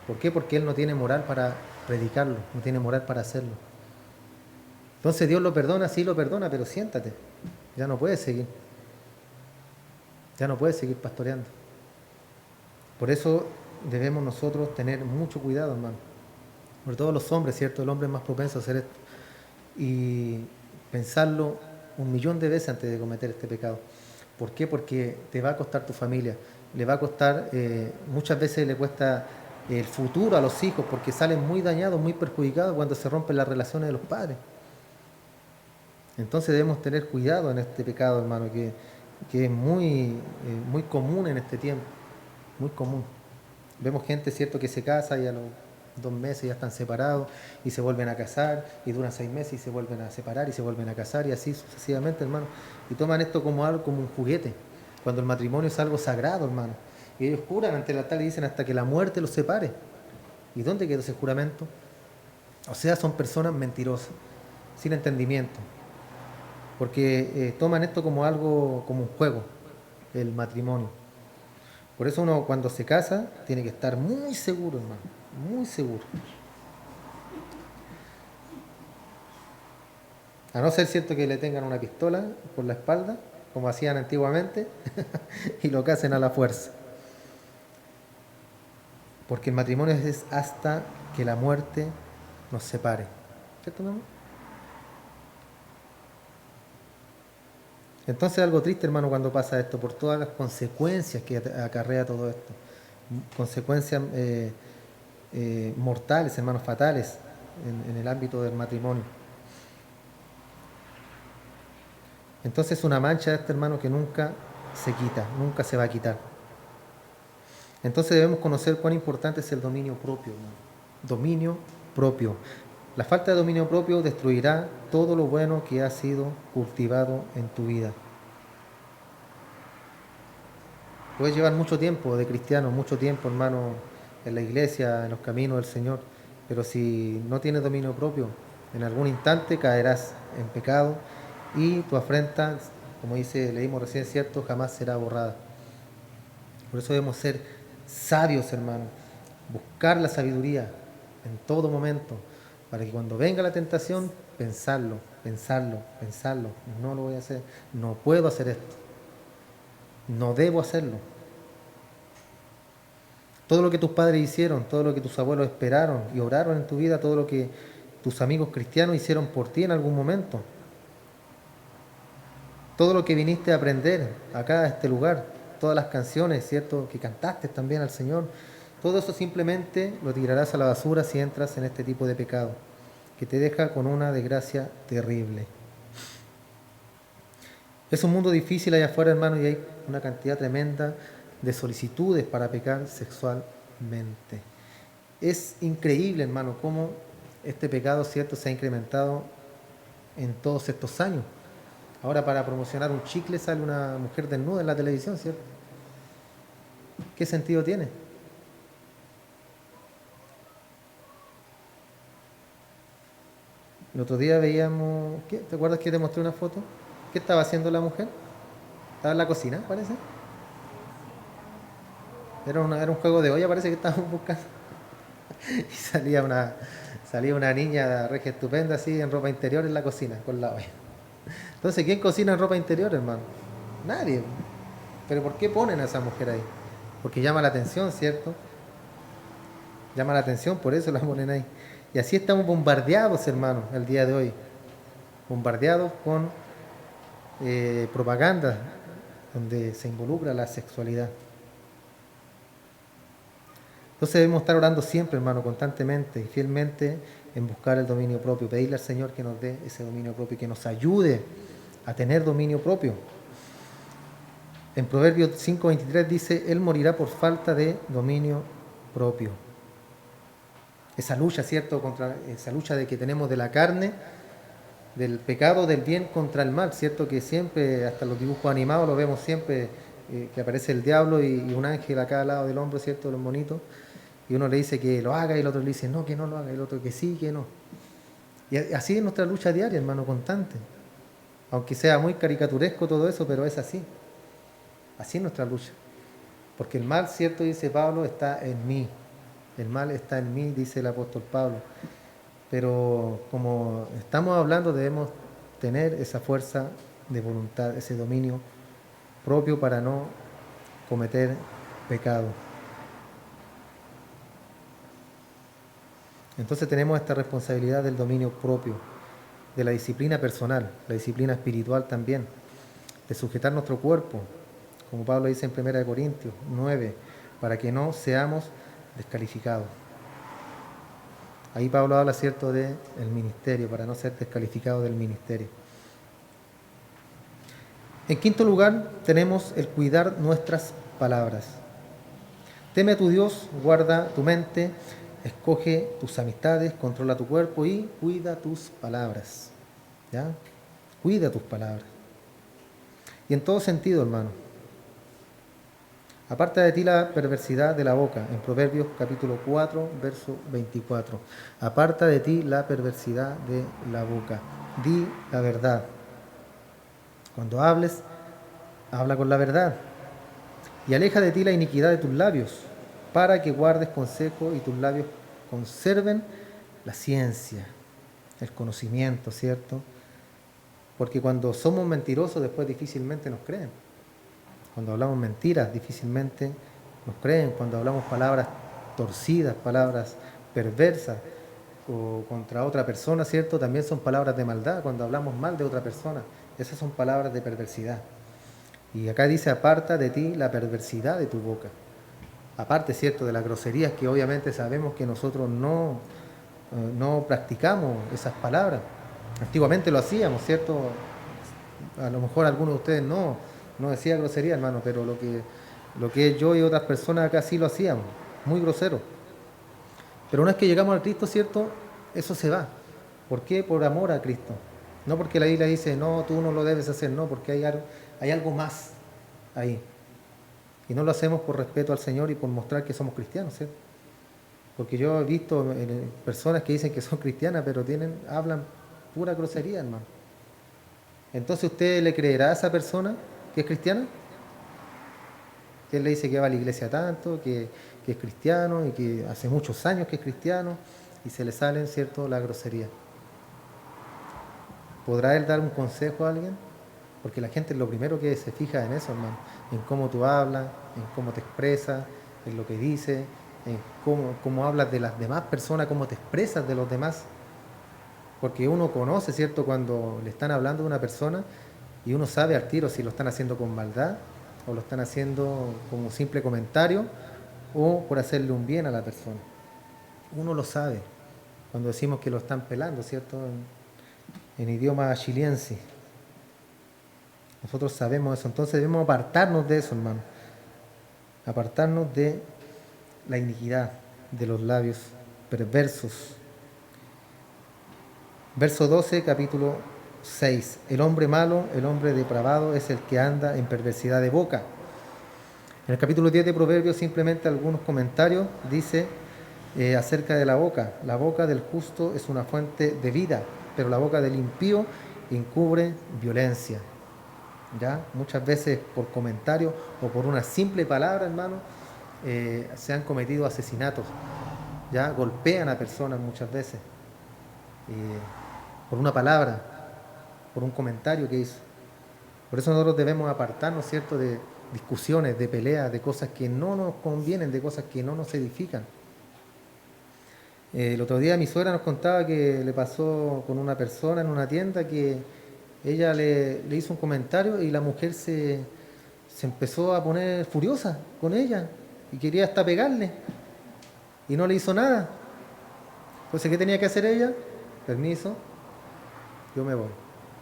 ¿Por qué? Porque él no tiene moral para predicarlo, no tiene moral para hacerlo. Entonces Dios lo perdona, sí lo perdona, pero siéntate. Ya no puedes seguir. Ya no puedes seguir pastoreando. Por eso debemos nosotros tener mucho cuidado, hermano. Sobre todo los hombres, ¿cierto? El hombre es más propenso a hacer esto. Y pensarlo 1.000.000 de veces antes de cometer este pecado. ¿Por qué? Porque te va a costar tu familia. Le va a costar, muchas veces le cuesta el futuro a los hijos, porque salen muy dañados, muy perjudicados cuando se rompen las relaciones de los padres. Entonces debemos tener cuidado en este pecado, hermano, que es muy común en este tiempo. Muy común. Vemos gente, ¿cierto?, que se casa y a los 2 meses ya están separados y se vuelven a casar y duran 6 meses y se vuelven a separar y se vuelven a casar y así sucesivamente, hermano. Y toman esto como algo, como un juguete, cuando el matrimonio es algo sagrado, hermano. Y ellos juran ante el altar y dicen hasta que la muerte los separe. ¿Y dónde quedó ese juramento? O sea, son personas mentirosas, sin entendimiento, porque toman esto como algo, como un juego, el matrimonio. Por eso uno cuando se casa tiene que estar muy seguro, hermano, muy seguro. A no ser cierto que le tengan una pistola por la espalda, como hacían antiguamente, y lo casen a la fuerza. Porque el matrimonio es hasta que la muerte nos separe. ¿Cierto, mi amor? Entonces es algo triste, hermano, cuando pasa esto, por todas las consecuencias que acarrea todo esto. Consecuencias mortales, hermanos, fatales en el ámbito del matrimonio. Entonces es una mancha de este, hermano, que nunca se quita, nunca se va a quitar. Entonces debemos conocer cuán importante es el dominio propio, hermano. Dominio propio. La falta de dominio propio destruirá todo lo bueno que ha sido cultivado en tu vida. Puedes llevar mucho tiempo de cristiano, mucho tiempo, hermano, en la iglesia, en los caminos del Señor, pero si no tienes dominio propio, en algún instante caerás en pecado y tu afrenta, como leímos recién, cierto, jamás será borrada. Por eso debemos ser sabios, hermano, buscar la sabiduría en todo momento, para que cuando venga la tentación, pensarlo, no lo voy a hacer, no puedo hacer esto, no debo hacerlo. Todo lo que tus padres hicieron, todo lo que tus abuelos esperaron y oraron en tu vida, todo lo que tus amigos cristianos hicieron por ti en algún momento, todo lo que viniste a aprender acá a este lugar, todas las canciones, ¿cierto?, que cantaste también al Señor, todo eso simplemente lo tirarás a la basura si entras en este tipo de pecado, que te deja con una desgracia terrible. Es un mundo difícil allá afuera, hermano, y hay una cantidad tremenda de solicitudes para pecar sexualmente. Es increíble, hermano, cómo este pecado, ¿cierto?, se ha incrementado en todos estos años. Ahora para promocionar un chicle sale una mujer desnuda en la televisión, ¿cierto? ¿Qué sentido tiene? El otro día veíamos, ¿qué? ¿Te acuerdas que te mostré una foto? ¿Qué estaba haciendo la mujer? Estaba en la cocina, parece. Era un juego de olla, parece que estábamos buscando. Y salía una niña regia estupenda así en ropa interior en la cocina, con la olla. Entonces, ¿quién cocina en ropa interior, hermano? Nadie. Pero ¿por qué ponen a esa mujer ahí? Porque llama la atención, ¿cierto? Llama la atención, por eso la ponen ahí. Y así estamos bombardeados, hermanos, el día de hoy. Bombardeados con propaganda donde se involucra la sexualidad. Entonces debemos estar orando siempre, hermano, constantemente y fielmente en buscar el dominio propio, pedirle al Señor que nos dé ese dominio propio y que nos ayude a tener dominio propio. En Proverbios 5:23 dice, Él morirá por falta de dominio propio. Esa lucha, ¿cierto?, contra esa lucha de que tenemos de la carne, del pecado, del bien contra el mal, ¿cierto? Que siempre, hasta los dibujos animados lo vemos siempre, que aparece el diablo y un ángel a cada lado del hombro, ¿cierto?, los monitos. Y uno le dice que lo haga y el otro le dice no, que no lo haga, y el otro que sí, que no. Y así es nuestra lucha diaria, hermano, constante. Aunque sea muy caricaturesco todo eso, pero es así. Así es nuestra lucha. Porque el mal, ¿cierto?, dice Pablo, está en mí. El mal está en mí, dice el apóstol Pablo. Pero como estamos hablando, debemos tener esa fuerza de voluntad, ese dominio propio para no cometer pecado. Entonces tenemos esta responsabilidad del dominio propio, de la disciplina personal, la disciplina espiritual también, de sujetar nuestro cuerpo, como Pablo dice en 1 Corintios 9, para que no seamos descalificados. Ahí Pablo habla, ¿cierto?, del ministerio, para no ser descalificados del ministerio. En quinto lugar, tenemos el cuidar nuestras palabras. Teme a tu Dios, guarda tu mente, escoge tus amistades, controla tu cuerpo y cuida tus palabras. ¿Ya? Cuida tus palabras. Y en todo sentido, hermano. Aparta de ti la perversidad de la boca, en Proverbios capítulo 4, verso 24. Aparta de ti la perversidad de la boca. Di la verdad. Cuando hables, habla con la verdad. Y aleja de ti la iniquidad de tus labios, para que guardes consejo y tus labios conserven la ciencia, el conocimiento, ¿cierto? Porque cuando somos mentirosos, después difícilmente nos creen. Cuando hablamos mentiras, difícilmente nos creen. Cuando hablamos palabras torcidas, palabras perversas o contra otra persona, ¿cierto? También son palabras de maldad. Cuando hablamos mal de otra persona, esas son palabras de perversidad. Y acá dice, aparta de ti la perversidad de tu boca. Aparte, ¿cierto?, de las groserías que obviamente sabemos que nosotros no practicamos esas palabras. Antiguamente lo hacíamos, ¿cierto? A lo mejor algunos de ustedes no decía grosería, hermano, pero lo que yo y otras personas acá sí lo hacíamos, muy grosero. Pero una vez que llegamos al Cristo, ¿cierto?, eso se va. ¿Por qué? Por amor a Cristo. No porque la Biblia dice, no, tú no lo debes hacer, no, porque hay algo más ahí. Y no lo hacemos por respeto al Señor y por mostrar que somos cristianos, ¿cierto? Porque yo he visto personas que dicen que son cristianas, pero hablan pura grosería, hermano. Entonces, ¿usted le creerá a esa persona que es cristiana? Que él le dice que va a la iglesia tanto, que es cristiano y que hace muchos años que es cristiano y se le salen, ¿cierto?, la grosería. ¿Podrá él dar un consejo a alguien? Porque la gente es lo primero que se fija en eso, hermano, en cómo tú hablas, en cómo te expresas, en lo que dices, en cómo hablas de las demás personas, cómo te expresas de los demás. Porque uno conoce, ¿cierto?, cuando le están hablando de una persona y uno sabe al tiro si lo están haciendo con maldad o lo están haciendo como un simple comentario o por hacerle un bien a la persona. Uno lo sabe cuando decimos que lo están pelando, ¿cierto?, en idioma chiliense. Nosotros sabemos eso, entonces debemos apartarnos de eso, hermano. Apartarnos de la iniquidad de los labios perversos. Verso 12, capítulo 6. El hombre malo, el hombre depravado es el que anda en perversidad de boca. En el capítulo 10 de Proverbios, simplemente algunos comentarios, dice acerca de la boca. La boca del justo es una fuente de vida, pero la boca del impío encubre violencia. ¿Ya? Muchas veces por comentarios o por una simple palabra, hermano, se han cometido asesinatos. ¿Ya? Golpean a personas muchas veces por una palabra, por un comentario que hizo. Por eso nosotros debemos apartarnos, ¿cierto?, de discusiones, de peleas, de cosas que no nos convienen, de cosas que no nos edifican. El otro día mi suegra nos contaba que le pasó con una persona en una tienda que ella le hizo un comentario y la mujer se empezó a poner furiosa con ella y quería hasta pegarle y no le hizo nada. Entonces, ¿qué tenía que hacer ella? Permiso, yo me voy.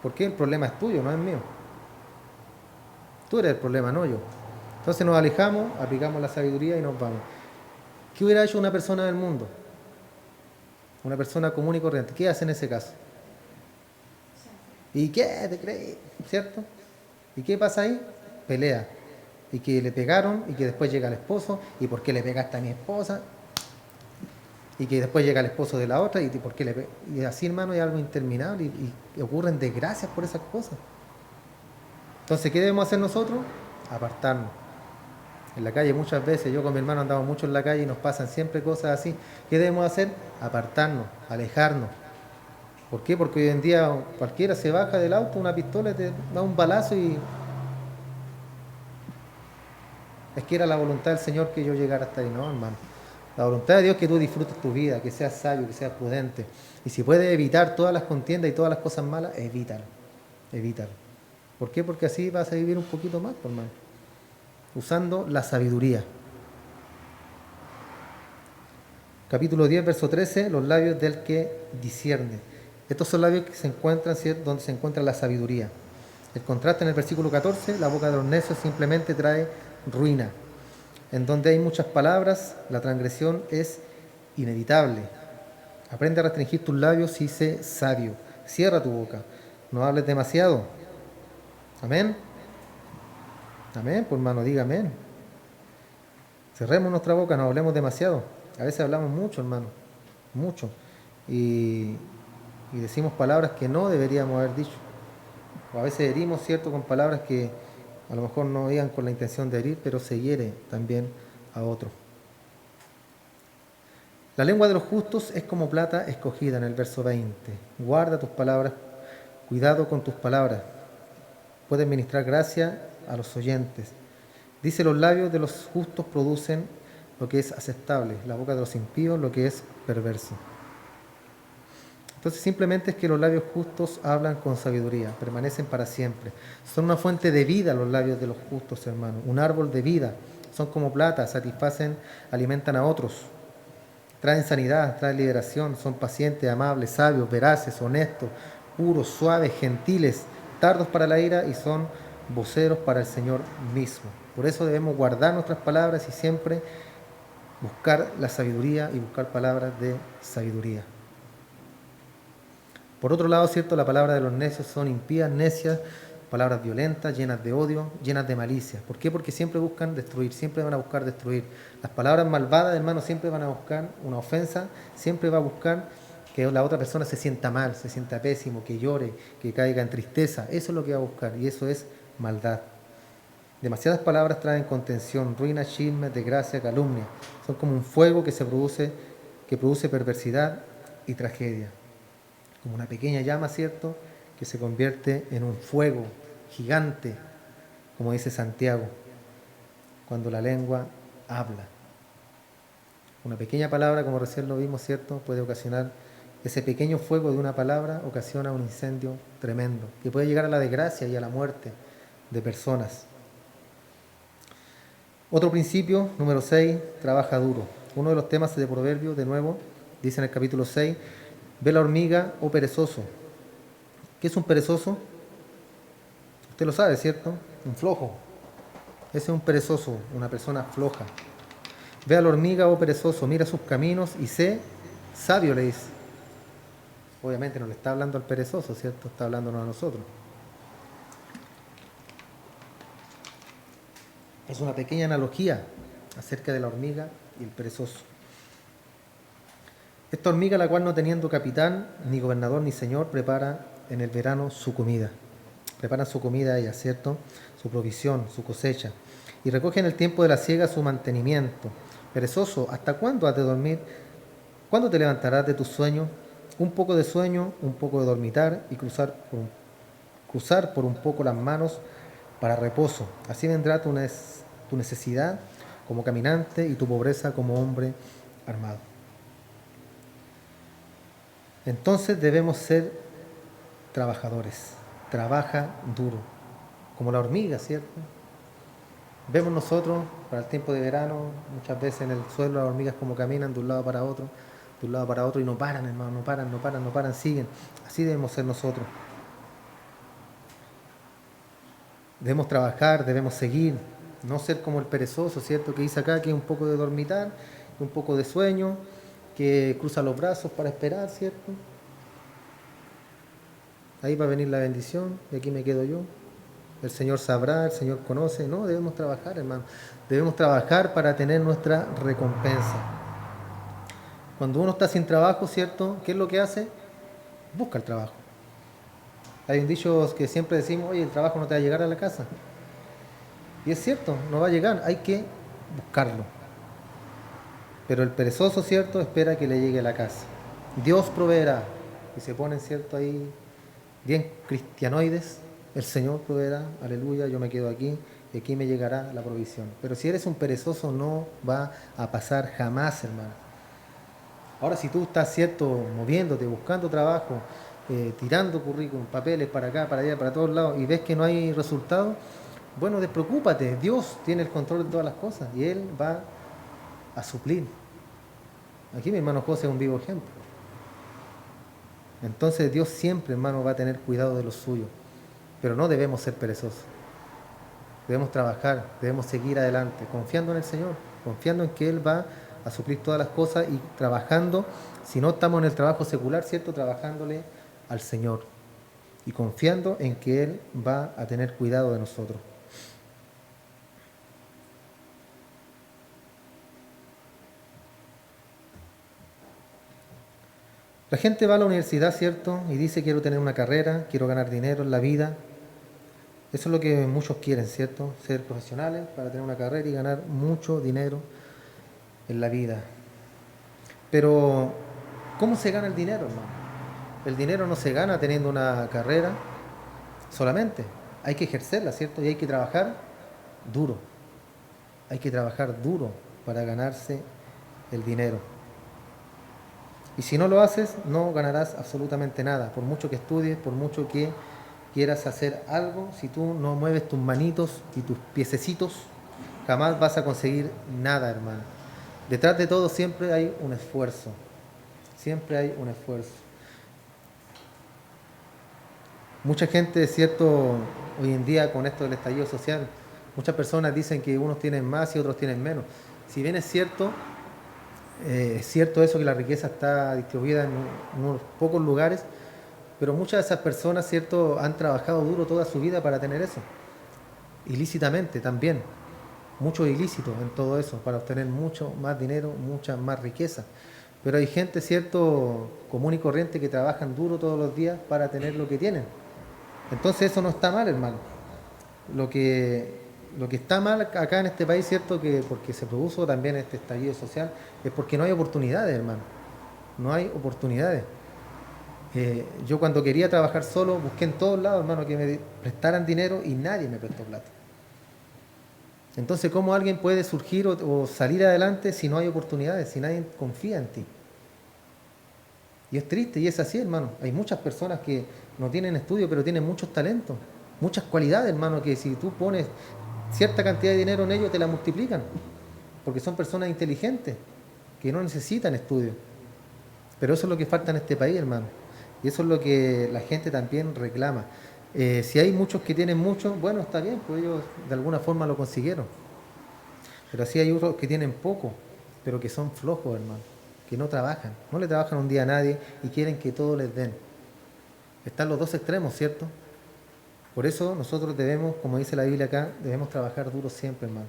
¿Por qué? El problema es tuyo, no es mío. Tú eres el problema, no yo. Entonces nos alejamos, aplicamos la sabiduría y nos vamos. ¿Qué hubiera hecho una persona del mundo? Una persona común y corriente. ¿Qué hace en ese caso? ¿Y qué te crees? ¿Cierto? ¿Y qué pasa ahí? Pelea. Y que le pegaron y que después llega el esposo. ¿Y por qué le pegaste a mi esposa? Y que después llega el esposo de la otra. ¿Y por qué le y así, hermano, hay algo interminable y ocurren desgracias por esas cosas. Entonces, ¿qué debemos hacer nosotros? Apartarnos. En la calle muchas veces, yo con mi hermano andamos mucho en la calle y nos pasan siempre cosas así. ¿Qué debemos hacer? Apartarnos, alejarnos. ¿Por qué? Porque hoy en día cualquiera se baja del auto, una pistola, te da un balazo y... Es que era la voluntad del Señor que yo llegara hasta ahí, no, hermano. La voluntad de Dios es que tú disfrutes tu vida, que seas sabio, que seas prudente. Y si puedes evitar todas las contiendas y todas las cosas malas, evítalo. Evítalo. ¿Por qué? Porque así vas a vivir un poquito más, hermano. Usando la sabiduría. Capítulo 10, verso 13, los labios del que discierne. Estos son labios que se encuentran, ¿cierto?, donde se encuentra la sabiduría. El contraste en el versículo 14, la boca de los necios simplemente trae ruina. En donde hay muchas palabras, la transgresión es inevitable. Aprende a restringir tus labios y sé sabio. Cierra tu boca. No hables demasiado. Amén. Amén, pues hermano, diga amén. Cerremos nuestra boca, no hablemos demasiado. A veces hablamos mucho, hermano. Mucho. Y decimos palabras que no deberíamos haber dicho. O a veces herimos, ¿cierto?, con palabras que a lo mejor no iban con la intención de herir, pero se hiere también a otro. La lengua de los justos es como plata escogida, en el verso 20. Guarda tus palabras, cuidado con tus palabras. Puedes ministrar gracia a los oyentes. Dice, los labios de los justos producen lo que es aceptable, la boca de los impíos lo que es perverso. Entonces simplemente es que los labios justos hablan con sabiduría, permanecen para siempre. Son una fuente de vida los labios de los justos, hermanos, un árbol de vida. Son como plata, satisfacen, alimentan a otros. Traen sanidad, traen liberación, son pacientes, amables, sabios, veraces, honestos, puros, suaves, gentiles, tardos para la ira y son voceros para el Señor mismo. Por eso debemos guardar nuestras palabras y siempre buscar la sabiduría y buscar palabras de sabiduría. Por otro lado, cierto, la palabra de los necios son impías, necias, palabras violentas, llenas de odio, llenas de malicia. ¿Por qué? Porque siempre buscan destruir, siempre van a buscar destruir. Las palabras malvadas, hermano, siempre van a buscar una ofensa, siempre va a buscar que la otra persona se sienta mal, se sienta pésimo, que llore, que caiga en tristeza. Eso es lo que va a buscar y eso es maldad. Demasiadas palabras traen contención, ruina, chismes, desgracia, calumnia. Son como un fuego que produce perversidad y tragedia. Como una pequeña llama, ¿cierto?, que se convierte en un fuego gigante, como dice Santiago, cuando la lengua habla. Una pequeña palabra, como recién lo vimos, ¿cierto?, puede ocasionar, ese pequeño fuego de una palabra ocasiona un incendio tremendo, que puede llegar a la desgracia y a la muerte de personas. Otro principio, número 6, trabaja duro. Uno de los temas de Proverbios, de nuevo, dice en el capítulo 6, ve la hormiga, oh perezoso. ¿Qué es un perezoso? Usted lo sabe, ¿cierto? Un flojo. Ese es un perezoso, una persona floja. Ve a la hormiga, oh perezoso, mira sus caminos y sé sabio, le dice. Obviamente no le está hablando al perezoso, ¿cierto? Está hablándonos a nosotros. Es una pequeña analogía acerca de la hormiga y el perezoso. Esta hormiga, la cual no teniendo capitán, ni gobernador, ni señor, prepara en el verano su comida. Preparan su comida ella, ¿cierto? Su provisión, su cosecha. Y recoge en el tiempo de la siega su mantenimiento. Perezoso, ¿hasta cuándo has de dormir? ¿Cuándo te levantarás de tu sueño? Un poco de sueño, un poco de dormitar y cruzar por un poco las manos para reposo. Así vendrá tu necesidad como caminante y tu pobreza como hombre armado. Entonces debemos ser trabajadores. Trabaja duro, como la hormiga, ¿cierto? Vemos nosotros, para el tiempo de verano, muchas veces en el suelo las hormigas como caminan de un lado para otro, y no paran, hermano, no paran, siguen. Así debemos ser nosotros. Debemos trabajar, debemos seguir, no ser como el perezoso, ¿cierto? Que dice acá que un poco de dormitar, un poco de sueño, que cruza los brazos para esperar, ¿cierto? Ahí va a venir la bendición y aquí me quedo yo. El Señor sabrá, el Señor conoce. No, debemos trabajar, hermano. Debemos trabajar para tener nuestra recompensa. Cuando uno está sin trabajo, ¿cierto? ¿Qué es lo que hace? Busca el trabajo. Hay un dicho que siempre decimos, oye, el trabajo no te va a llegar a la casa. Y es cierto, no va a llegar, hay que buscarlo. Pero el perezoso, ¿cierto?, espera que le llegue a la casa. Dios proveerá. Y se ponen, ¿cierto?, ahí bien cristianoides. El Señor proveerá, aleluya, yo me quedo aquí y aquí me llegará la provisión. Pero si eres un perezoso no va a pasar jamás, hermano. Ahora si tú estás, ¿cierto?, moviéndote, buscando trabajo, tirando currículum, papeles para acá, para allá, para todos lados y ves que no hay resultado, bueno, despreocúpate, Dios tiene el control de todas las cosas y Él va a suplir. Aquí mi hermano José es un vivo ejemplo. Entonces Dios siempre, hermano, va a tener cuidado de los suyos, pero no debemos ser perezosos. debemos trabajar, debemos seguir adelante, confiando en el Señor, confiando en que Él va a suplir todas las cosas y trabajando, si no estamos en el trabajo secular, ¿cierto? Trabajándole al Señor y confiando en que Él va a tener cuidado de nosotros. La gente va a la universidad, ¿cierto? Y dice, quiero tener una carrera, quiero ganar dinero en la vida. Eso es lo que muchos quieren, ¿cierto? Ser profesionales para tener una carrera y ganar mucho dinero en la vida. Pero, ¿cómo se gana el dinero, hermano? El dinero no se gana teniendo una carrera solamente. Hay que ejercerla, ¿cierto? Y hay que trabajar duro. Hay que trabajar duro para ganarse el dinero. Y si no lo haces, no ganarás absolutamente nada. Por mucho que estudies, por mucho que quieras hacer algo, si tú no mueves tus manitos y tus piececitos, jamás vas a conseguir nada, hermano. Detrás de todo siempre hay un esfuerzo. Siempre hay un esfuerzo. Mucha gente, es cierto, hoy en día con esto del estallido social, muchas personas dicen que unos tienen más y otros tienen menos. Si bien es cierto eso que la riqueza está distribuida en unos pocos lugares, pero muchas de esas personas, cierto, han trabajado duro toda su vida para tener eso. Ilícitamente también. Mucho ilícito en todo eso, para obtener mucho más dinero, mucha más riqueza. Pero hay gente, cierto, común y corriente que trabajan duro todos los días para tener lo que tienen. Entonces eso no está mal, hermano. Lo que, lo que está mal acá en este país, cierto, que porque se produjo también este estallido social, es porque no hay oportunidades, hermano. No hay oportunidades. Yo cuando quería trabajar solo, busqué en todos lados, hermano, que me prestaran dinero y nadie me prestó plata. Entonces, ¿cómo alguien puede surgir o salir adelante si no hay oportunidades, si nadie confía en ti? Y es triste, y es así, hermano. Hay muchas personas que no tienen estudio, pero tienen muchos talentos, muchas cualidades, hermano, que si tú pones cierta cantidad de dinero en ellos, te la multiplican. Porque son personas inteligentes, que no necesitan estudio. Pero eso es lo que falta en este país, hermano. Y eso es lo que la gente también reclama. Si hay muchos que tienen mucho, bueno, está bien, pues ellos de alguna forma lo consiguieron. Pero así hay otros que tienen poco, pero que son flojos, hermano, que no trabajan, no le trabajan un día a nadie y quieren que todo les den. Están los dos extremos, ¿cierto? Por eso nosotros debemos, como dice la Biblia acá, debemos trabajar duro siempre, hermano.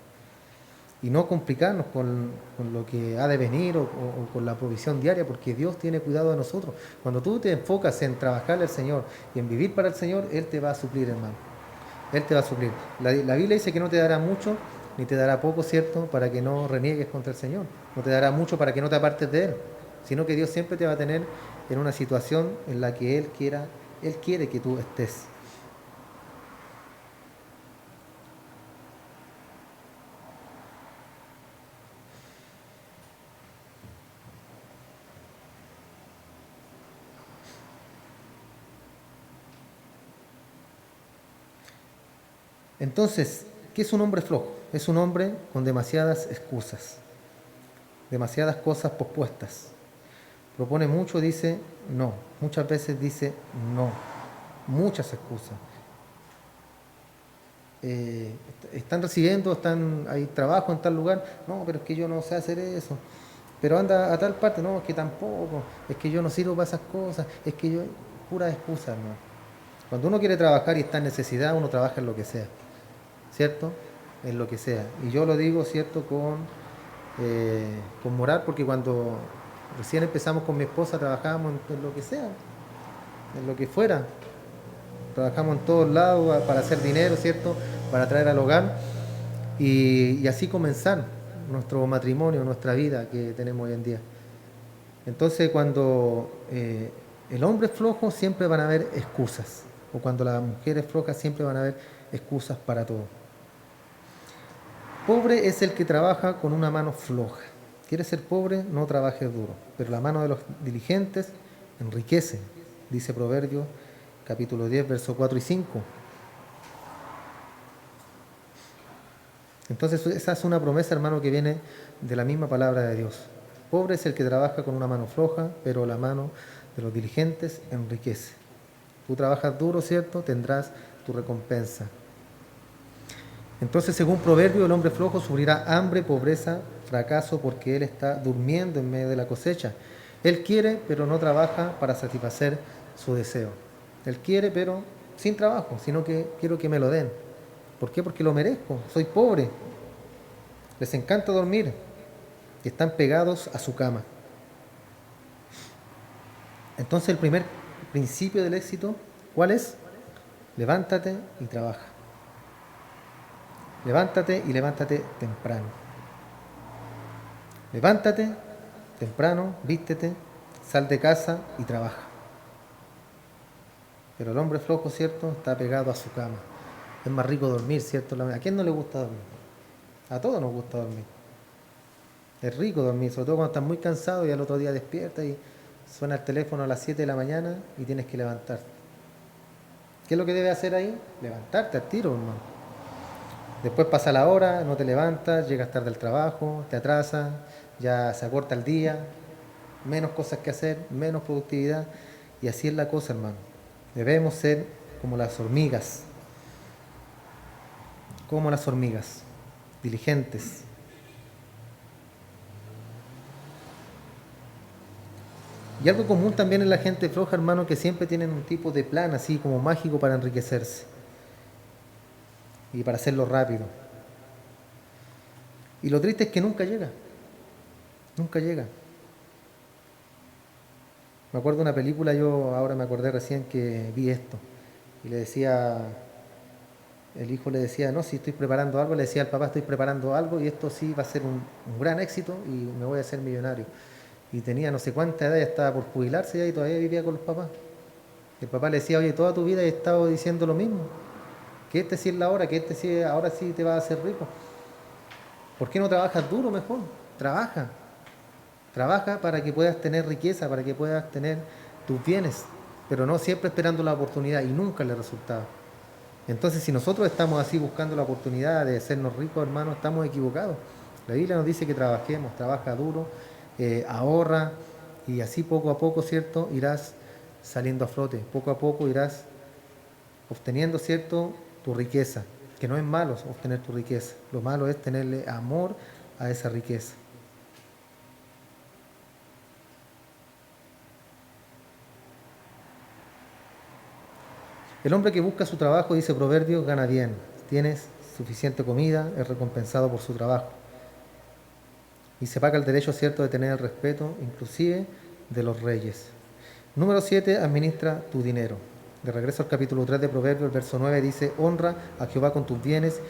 Y no complicarnos con lo que ha de venir o con la provisión diaria, porque Dios tiene cuidado de nosotros. Cuando tú te enfocas en trabajarle al Señor y en vivir para el Señor, Él te va a suplir, hermano. Él te va a suplir. La Biblia dice que no te dará mucho ni te dará poco, ¿cierto? Para que no reniegues contra el Señor. No te dará mucho para que no te apartes de Él, sino que Dios siempre te va a tener en una situación en la que Él quiere que tú estés. Entonces, ¿qué es un hombre flojo? Es un hombre con demasiadas excusas, demasiadas cosas pospuestas. Propone mucho, dice no. Muchas veces dice no. Muchas excusas. Eh, Están recibiendo, hay trabajo en tal lugar. No, pero es que yo no sé hacer eso. Pero anda a tal parte. No, es que tampoco. Es que yo no sirvo para esas cosas. Es que yo... Pura excusa, hermano. Cuando uno quiere trabajar y está en necesidad, uno trabaja en lo que sea. ¿Cierto? En lo que sea. Y yo lo digo, ¿cierto? Con moral, porque cuando recién empezamos con mi esposa trabajábamos en lo que sea, en lo que fuera. Trabajamos en todos lados para hacer dinero, ¿cierto? Para traer al hogar y así comenzar nuestro matrimonio, nuestra vida que tenemos hoy en día. Entonces, cuando el hombre es flojo, siempre van a haber excusas. O cuando la mujer es floja, siempre van a haber excusas para todo. Pobre es el que trabaja con una mano floja. ¿Quieres ser pobre? No trabajes duro. Pero la mano de los diligentes enriquece, dice Proverbios capítulo 10, versos 4 y 5. Entonces esa es una promesa, hermano, que viene de la misma palabra de Dios. Pobre es el que trabaja con una mano floja, pero la mano de los diligentes enriquece. Tú trabajas duro, ¿cierto? Tendrás tu recompensa. Entonces, según Proverbio, el hombre flojo sufrirá hambre, pobreza, fracaso, porque él está durmiendo en medio de la cosecha. Él quiere, pero no trabaja para satisfacer su deseo. Él quiere, pero sin trabajo, sino que quiero que me lo den. ¿Por qué? Porque lo merezco. Soy pobre. Les encanta dormir y están pegados a su cama. Entonces, el primer principio del éxito, ¿cuál es? Levántate y trabaja. Levántate y levántate temprano. Levántate temprano, vístete, sal de casa y trabaja. Pero el hombre flojo, ¿cierto?, está pegado a su cama. Es más rico dormir, ¿cierto? ¿A quién no le gusta dormir? A todos nos gusta dormir. Es rico dormir, sobre todo cuando estás muy cansado y al otro día despiertas y suena el teléfono a las 7 de la mañana y tienes que levantarte. ¿Qué es lo que debes hacer ahí? Levantarte al tiro, hermano. Después pasa la hora, no te levantas, llegas tarde al trabajo, te atrasas, ya se acorta el día, menos cosas que hacer, menos productividad. Y así es la cosa, hermano. Debemos ser como las hormigas, diligentes. Y algo común también en la gente floja, hermano, que siempre tienen un tipo de plan así como mágico para enriquecerse y para hacerlo rápido. Y lo triste es que nunca llega. Nunca llega. Me acuerdo de una película, yo ahora me acordé recién que vi esto. Y le decía, el hijo le decía, no, si estoy preparando algo, le decía al papá, estoy preparando algo y esto sí va a ser un gran éxito y me voy a hacer millonario. Y tenía no sé cuánta edad, ya estaba por jubilarse ya y todavía vivía con los papás. El papá le decía, oye, toda tu vida he estado diciendo lo mismo. Que este sí es la hora, que este sí, ahora sí te va a hacer rico. ¿Por qué no trabajas duro mejor? Trabaja. Trabaja para que puedas tener riqueza, para que puedas tener tus bienes, pero no siempre esperando la oportunidad y nunca le resultaba. Entonces, si nosotros estamos así buscando la oportunidad de hacernos ricos, hermanos, estamos equivocados. La Biblia nos dice que trabajemos, trabaja duro, ahorra y así poco a poco, ¿cierto?, irás saliendo a flote, poco a poco irás obteniendo, ¿cierto?, tu riqueza, que no es malo obtener tu riqueza, lo malo es tenerle amor a esa riqueza. El hombre que busca su trabajo, dice Proverbios, gana bien, tienes suficiente comida, es recompensado por su trabajo. Y se paga el derecho, ¿cierto?, de tener el respeto, inclusive de los reyes. Número 7, administra tu dinero. De regreso al capítulo 3 de Proverbios, el verso 9 dice, honra a Jehová con tus bienes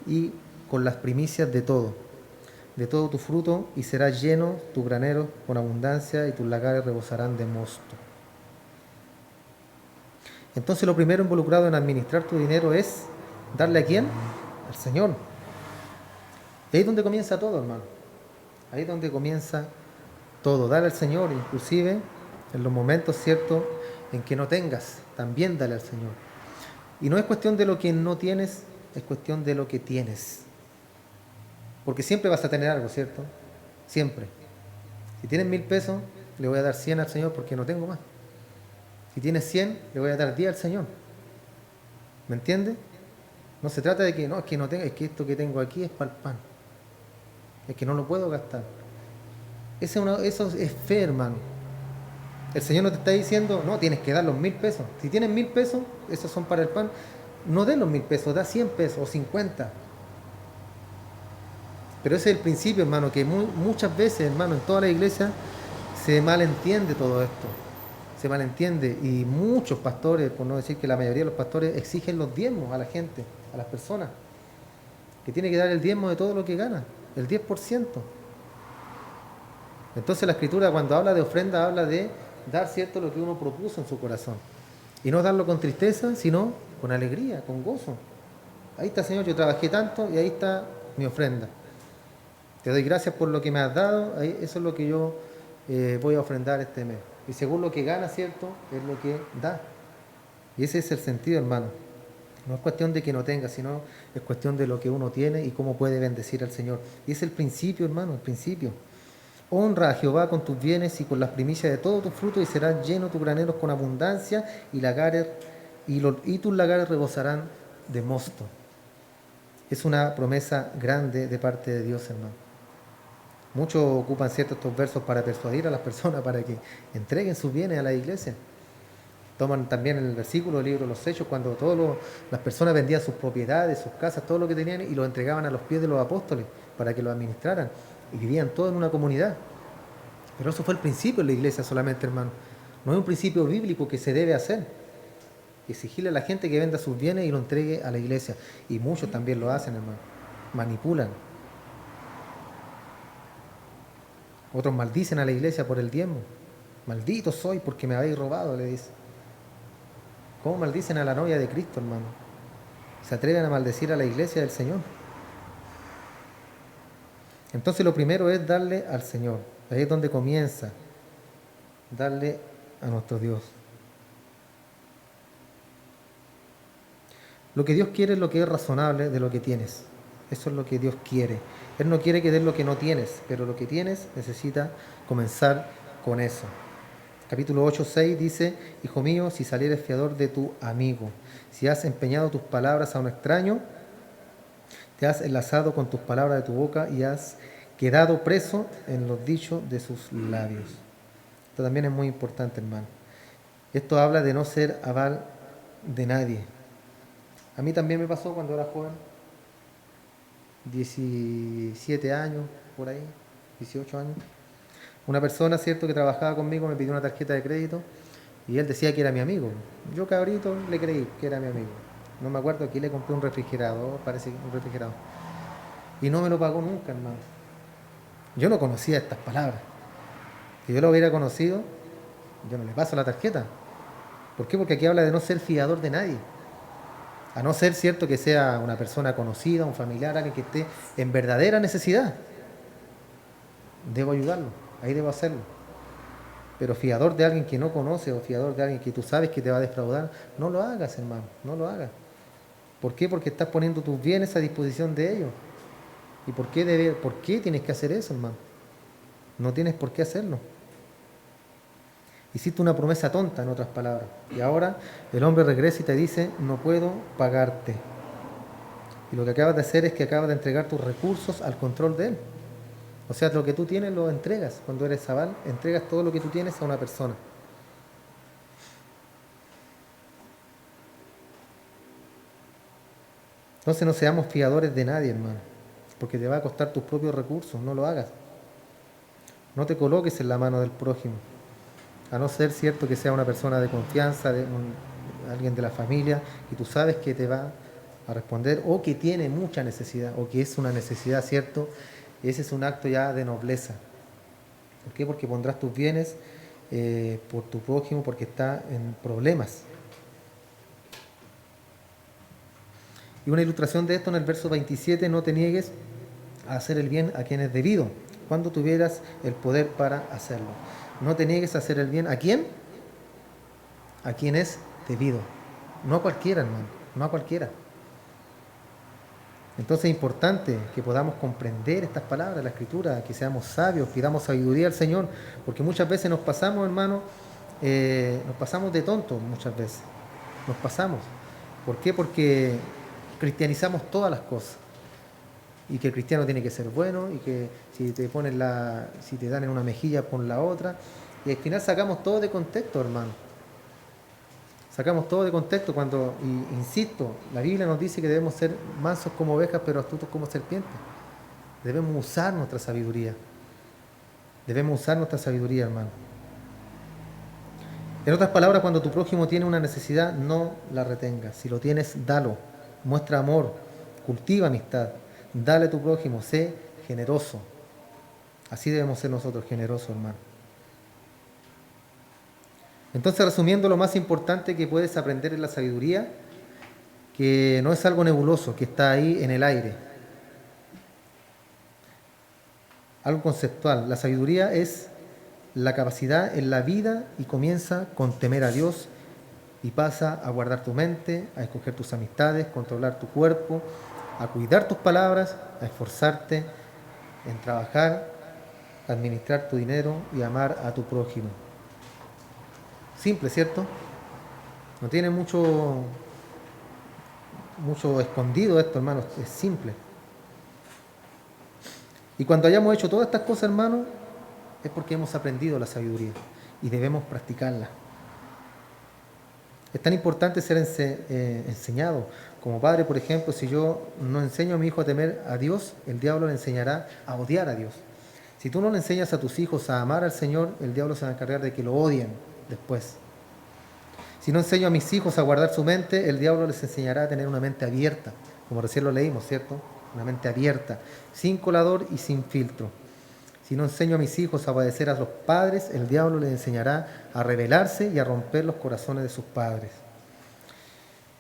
y con las primicias de todo tu fruto, y será lleno tu granero con abundancia y tus lagares rebosarán de mosto. Entonces lo primero involucrado en administrar tu dinero es darle ¿a quién? Al Señor. Y ahí es donde comienza todo, hermano. Ahí es donde comienza todo. Dale al Señor, inclusive en los momentos, ¿cierto?, en que no tengas, también dale al Señor. Y no es cuestión de lo que no tienes, es cuestión de lo que tienes. Porque siempre vas a tener algo, ¿cierto? Siempre. Si tienes 1.000 pesos, le voy a dar 100 al Señor porque no tengo más. Si tienes 100, le voy a dar 10 al Señor. ¿Me entiendes? No se trata de que no, es que no tengo, es que esto que tengo aquí es para el pan. Es que no lo puedo gastar. Eso es fe, hermano. El Señor no te está diciendo, no, tienes que dar los 1.000 pesos. Si tienes 1.000 pesos, esos son para el pan. No des los 1.000 pesos, da 100 pesos o 50. Pero ese es el principio, hermano, que muchas veces, hermano, en toda la iglesia se malentiende todo esto. Se malentiende y muchos pastores, por no decir que la mayoría de los pastores, exigen los diezmos a la gente, a las personas, que tiene que dar el diezmo de todo lo que gana, el 10%. Entonces la Escritura, cuando habla de ofrenda, habla de dar, cierto, lo que uno propuso en su corazón, y no darlo con tristeza, sino con alegría, con gozo. Ahí está, Señor, yo trabajé tanto y ahí está mi ofrenda. Te doy gracias por lo que me has dado, eso es lo que yo voy a ofrendar este mes. Y según lo que gana, ¿cierto?, es lo que da. Y ese es el sentido, hermano. No es cuestión de que no tenga, sino es cuestión de lo que uno tiene y cómo puede bendecir al Señor. Y es el principio, hermano, el principio. Honra a Jehová con tus bienes y con las primicias de todo tu fruto, y serán llenos tus graneros con abundancia, y tus lagares rebosarán de mosto. Es una promesa grande de parte de Dios, hermano. Muchos ocupan ciertos estos versos para persuadir a las personas para que entreguen sus bienes a la iglesia. Toman también el versículo del libro de los Hechos, cuando las personas vendían sus propiedades, sus casas, todo lo que tenían y lo entregaban a los pies de los apóstoles para que lo administraran. Y vivían todos en una comunidad. Pero eso fue el principio de la iglesia solamente, hermano. No es un principio bíblico que se debe hacer. Exigirle a la gente que venda sus bienes y lo entregue a la iglesia. Y muchos también lo hacen, hermano. Manipulan. Otros maldicen a la iglesia por el diezmo. Maldito soy porque me habéis robado, le dice. ¿Cómo maldicen a la novia de Cristo, hermano? Se atreven a maldecir a la iglesia del Señor. Entonces lo primero es darle al Señor. Ahí es donde comienza. Darle a nuestro Dios. Lo que Dios quiere es lo que es razonable de lo que tienes. Eso es lo que Dios quiere. Él no quiere que des lo que no tienes, pero lo que tienes necesita comenzar con eso. Capítulo 8:6 dice: Hijo mío, si salieres fiador de tu amigo, si has empeñado tus palabras a un extraño, te has enlazado con tus palabras de tu boca y has quedado preso en los dichos de sus labios. Esto también es muy importante, hermano. Esto habla de no ser aval de nadie. A mí también me pasó cuando era joven, 17 años, por ahí, 18 años. Una persona, cierto, que trabajaba conmigo me pidió una tarjeta de crédito y él decía que era mi amigo. Yo, cabrito, le creí que era mi amigo. No me acuerdo, aquí le compré un refrigerador, parece que un refrigerador. Y no me lo pagó nunca, hermano. Yo no conocía estas palabras. Si yo lo hubiera conocido, yo no le paso la tarjeta. ¿Por qué? Porque aquí habla de no ser fiador de nadie. A no ser cierto que sea una persona conocida, un familiar, alguien que esté en verdadera necesidad. Debo ayudarlo, ahí debo hacerlo. Pero fiador de alguien que no conoce o fiador de alguien que tú sabes que te va a defraudar, no lo hagas, hermano, no lo hagas. ¿Por qué? Porque estás poniendo tus bienes a disposición de ellos. ¿Y por qué tienes que hacer eso, hermano? No tienes por qué hacerlo. Hiciste una promesa tonta, en otras palabras. Y ahora el hombre regresa y te dice: no puedo pagarte. Y lo que acabas de hacer es que acabas de entregar tus recursos al control de él. O sea, lo que tú tienes lo entregas. Cuando eres aval, entregas todo lo que tú tienes a una persona. Entonces no seamos fiadores de nadie, hermano. Porque te va a costar tus propios recursos. No lo hagas. No te coloques en la mano del prójimo. A no ser cierto que sea una persona de confianza, alguien de la familia, y tú sabes que te va a responder, o que tiene mucha necesidad, o que es una necesidad, cierto. Ese es un acto ya de nobleza. ¿Por qué? Porque pondrás tus bienes por tu prójimo, porque está en problemas. Y una ilustración de esto en el verso 27: no te niegues a hacer el bien a quien es debido, cuando tuvieras el poder para hacerlo. No te niegues a hacer el bien. ¿A quién? A quien es debido. No a cualquiera, hermano. No a cualquiera. Entonces es importante que podamos comprender estas palabras de la Escritura, que seamos sabios, pidamos sabiduría al Señor, porque muchas veces nos pasamos, hermano, nos pasamos de tontos muchas veces. Nos pasamos. ¿Por qué? Porque cristianizamos todas las cosas. Y que el cristiano tiene que ser bueno, y que si te dan en una mejilla, pon la otra. Y al final sacamos todo de contexto, hermano. Sacamos todo de contexto cuando, y insisto, la Biblia nos dice que debemos ser mansos como ovejas, pero astutos como serpientes. Debemos usar nuestra sabiduría. Debemos usar nuestra sabiduría, hermano. En otras palabras, cuando tu prójimo tiene una necesidad, no la retengas. Si lo tienes, dalo. Muestra amor, cultiva amistad. Dale a tu prójimo, sé generoso. Así debemos ser nosotros, generosos, hermano. Entonces, resumiendo, lo más importante que puedes aprender es la sabiduría, que no es algo nebuloso, que está ahí en el aire. Algo conceptual. La sabiduría es la capacidad en la vida y comienza con temer a Dios y pasa a guardar tu mente, a escoger tus amistades, controlar tu cuerpo, a cuidar tus palabras, a esforzarte en trabajar, a administrar tu dinero y amar a tu prójimo. Simple, ¿cierto? No tiene mucho mucho escondido esto, hermanos, es simple. Y cuando hayamos hecho todas estas cosas, hermanos, es porque hemos aprendido la sabiduría y debemos practicarla. Es tan importante ser enseñado. Como padre, por ejemplo, si yo no enseño a mi hijo a temer a Dios, el diablo le enseñará a odiar a Dios. Si tú no le enseñas a tus hijos a amar al Señor, el diablo se va a encargar de que lo odien después. Si no enseño a mis hijos a guardar su mente, el diablo les enseñará a tener una mente abierta, como recién lo leímos, ¿cierto? Una mente abierta, sin colador y sin filtro. Si no enseño a mis hijos a obedecer a los padres, el diablo les enseñará a rebelarse y a romper los corazones de sus padres.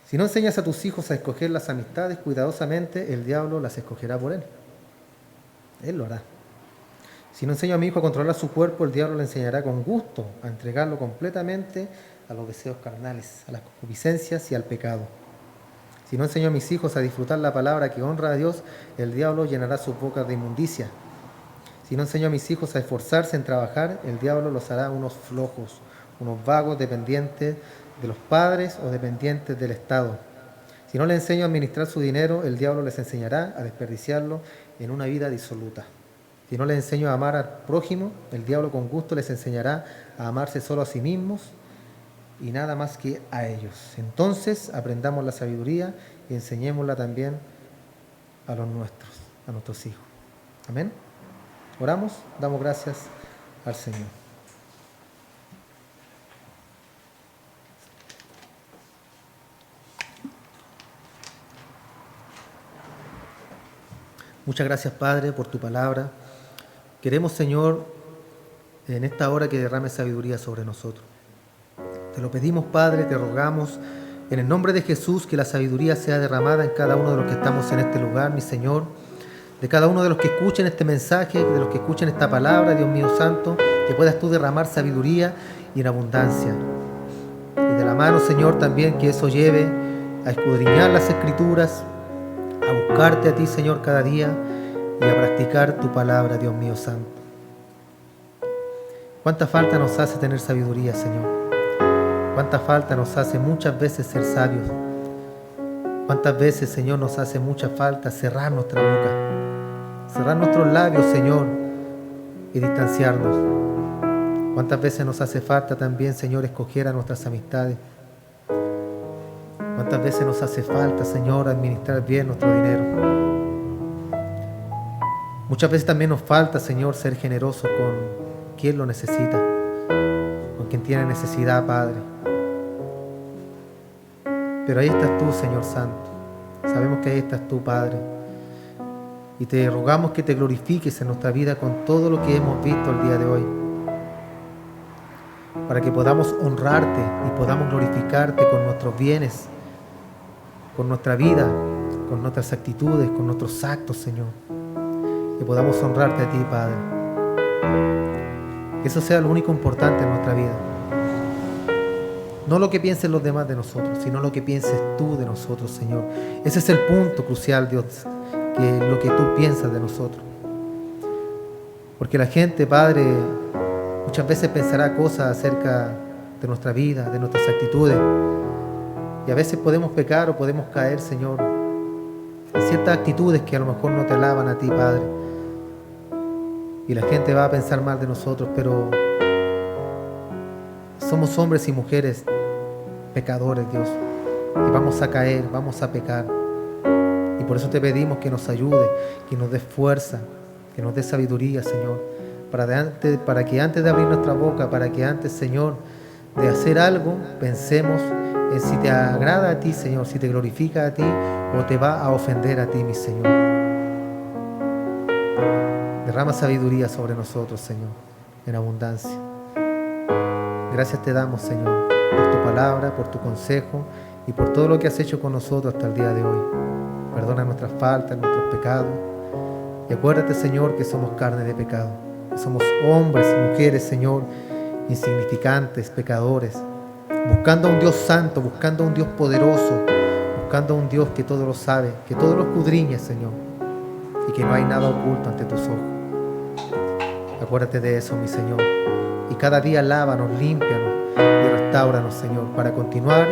Si no enseñas a tus hijos a escoger las amistades cuidadosamente, el diablo las escogerá por él. Él lo hará. Si no enseño a mi hijo a controlar su cuerpo, el diablo le enseñará con gusto a entregarlo completamente a los deseos carnales, a las concupiscencias y al pecado. Si no enseño a mis hijos a disfrutar la palabra que honra a Dios, el diablo llenará sus bocas de inmundicia. Si no enseño a mis hijos a esforzarse en trabajar, el diablo los hará unos flojos, unos vagos dependientes de los padres o dependientes del Estado. Si no les enseño a administrar su dinero, el diablo les enseñará a desperdiciarlo en una vida disoluta. Si no les enseño a amar al prójimo, el diablo con gusto les enseñará a amarse solo a sí mismos y nada más que a ellos. Entonces aprendamos la sabiduría y enseñémosla también a los nuestros, a nuestros hijos. Amén. Oramos, damos gracias al Señor. Muchas gracias, Padre, por tu palabra. Queremos, Señor, en esta hora que derrame sabiduría sobre nosotros. Te lo pedimos, Padre, te rogamos, en el nombre de Jesús, que la sabiduría sea derramada en cada uno de los que estamos en este lugar, mi Señor, de cada uno de los que escuchen este mensaje, de los que escuchen esta palabra, Dios mío santo, que puedas tú derramar sabiduría y en abundancia. Y de la mano, Señor, también que eso lleve a escudriñar las Escrituras, a buscarte a ti, Señor, cada día y a practicar tu palabra, Dios mío santo. ¿Cuánta falta nos hace tener sabiduría, Señor? ¿Cuánta falta nos hace muchas veces ser sabios? ¿Cuántas veces, Señor, nos hace mucha falta cerrar nuestra boca, cerrar nuestros labios, Señor, y distanciarnos? ¿Cuántas veces nos hace falta también, Señor, escoger a nuestras amistades? ¿Cuántas veces nos hace falta, Señor, administrar bien nuestro dinero? Muchas veces también nos falta, Señor, ser generosos con quien lo necesita, con quien tiene necesidad, Padre. Pero ahí estás tú, Señor Santo. Sabemos que ahí estás tú, Padre. Y te rogamos que te glorifiques en nuestra vida con todo lo que hemos visto el día de hoy, para que podamos honrarte y podamos glorificarte con nuestros bienes, con nuestra vida, con nuestras actitudes, con nuestros actos, Señor. Que podamos honrarte a ti, Padre. Que eso sea lo único importante en nuestra vida. No lo que piensen los demás de nosotros, sino lo que pienses tú de nosotros, Señor. Ese es el punto crucial, Dios, que lo que tú piensas de nosotros. Porque la gente, Padre, muchas veces pensará cosas acerca de nuestra vida, de nuestras actitudes. Y a veces podemos pecar o podemos caer, Señor, en ciertas actitudes que a lo mejor no te alaban a ti, Padre. Y la gente va a pensar mal de nosotros, pero somos hombres y mujeres pecadores, Dios, y vamos a caer, vamos a pecar. Y por eso te pedimos que nos ayude, que nos dé fuerza, que nos dé sabiduría, Señor, para que antes de abrir nuestra boca, para que antes, Señor, de hacer algo, pensemos en si te agrada a ti, Señor, si te glorifica a ti o te va a ofender a ti, mi Señor. Derrama sabiduría sobre nosotros, Señor, en abundancia. Gracias te damos, Señor, por tu palabra, por tu consejo y por todo lo que has hecho con nosotros hasta el día de hoy. Perdona nuestras faltas, nuestros pecados. Y acuérdate, Señor, que somos carne de pecado, que somos hombres y mujeres, Señor, insignificantes, pecadores, buscando a un Dios santo, buscando a un Dios poderoso, buscando a un Dios que todo lo sabe, que todo lo escudriña, Señor, y que no hay nada oculto ante tus ojos. Acuérdate de eso, mi Señor, y cada día lávanos, límpianos y restáuranos, Señor, para continuar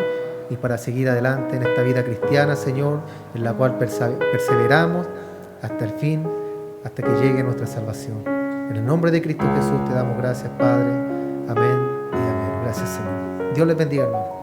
y para seguir adelante en esta vida cristiana, Señor, en la cual perseveramos hasta el fin, hasta que llegue nuestra salvación. En el nombre de Cristo Jesús te damos gracias, Padre. Amén y amén. Gracias, Señor. Dios les bendiga, hermano.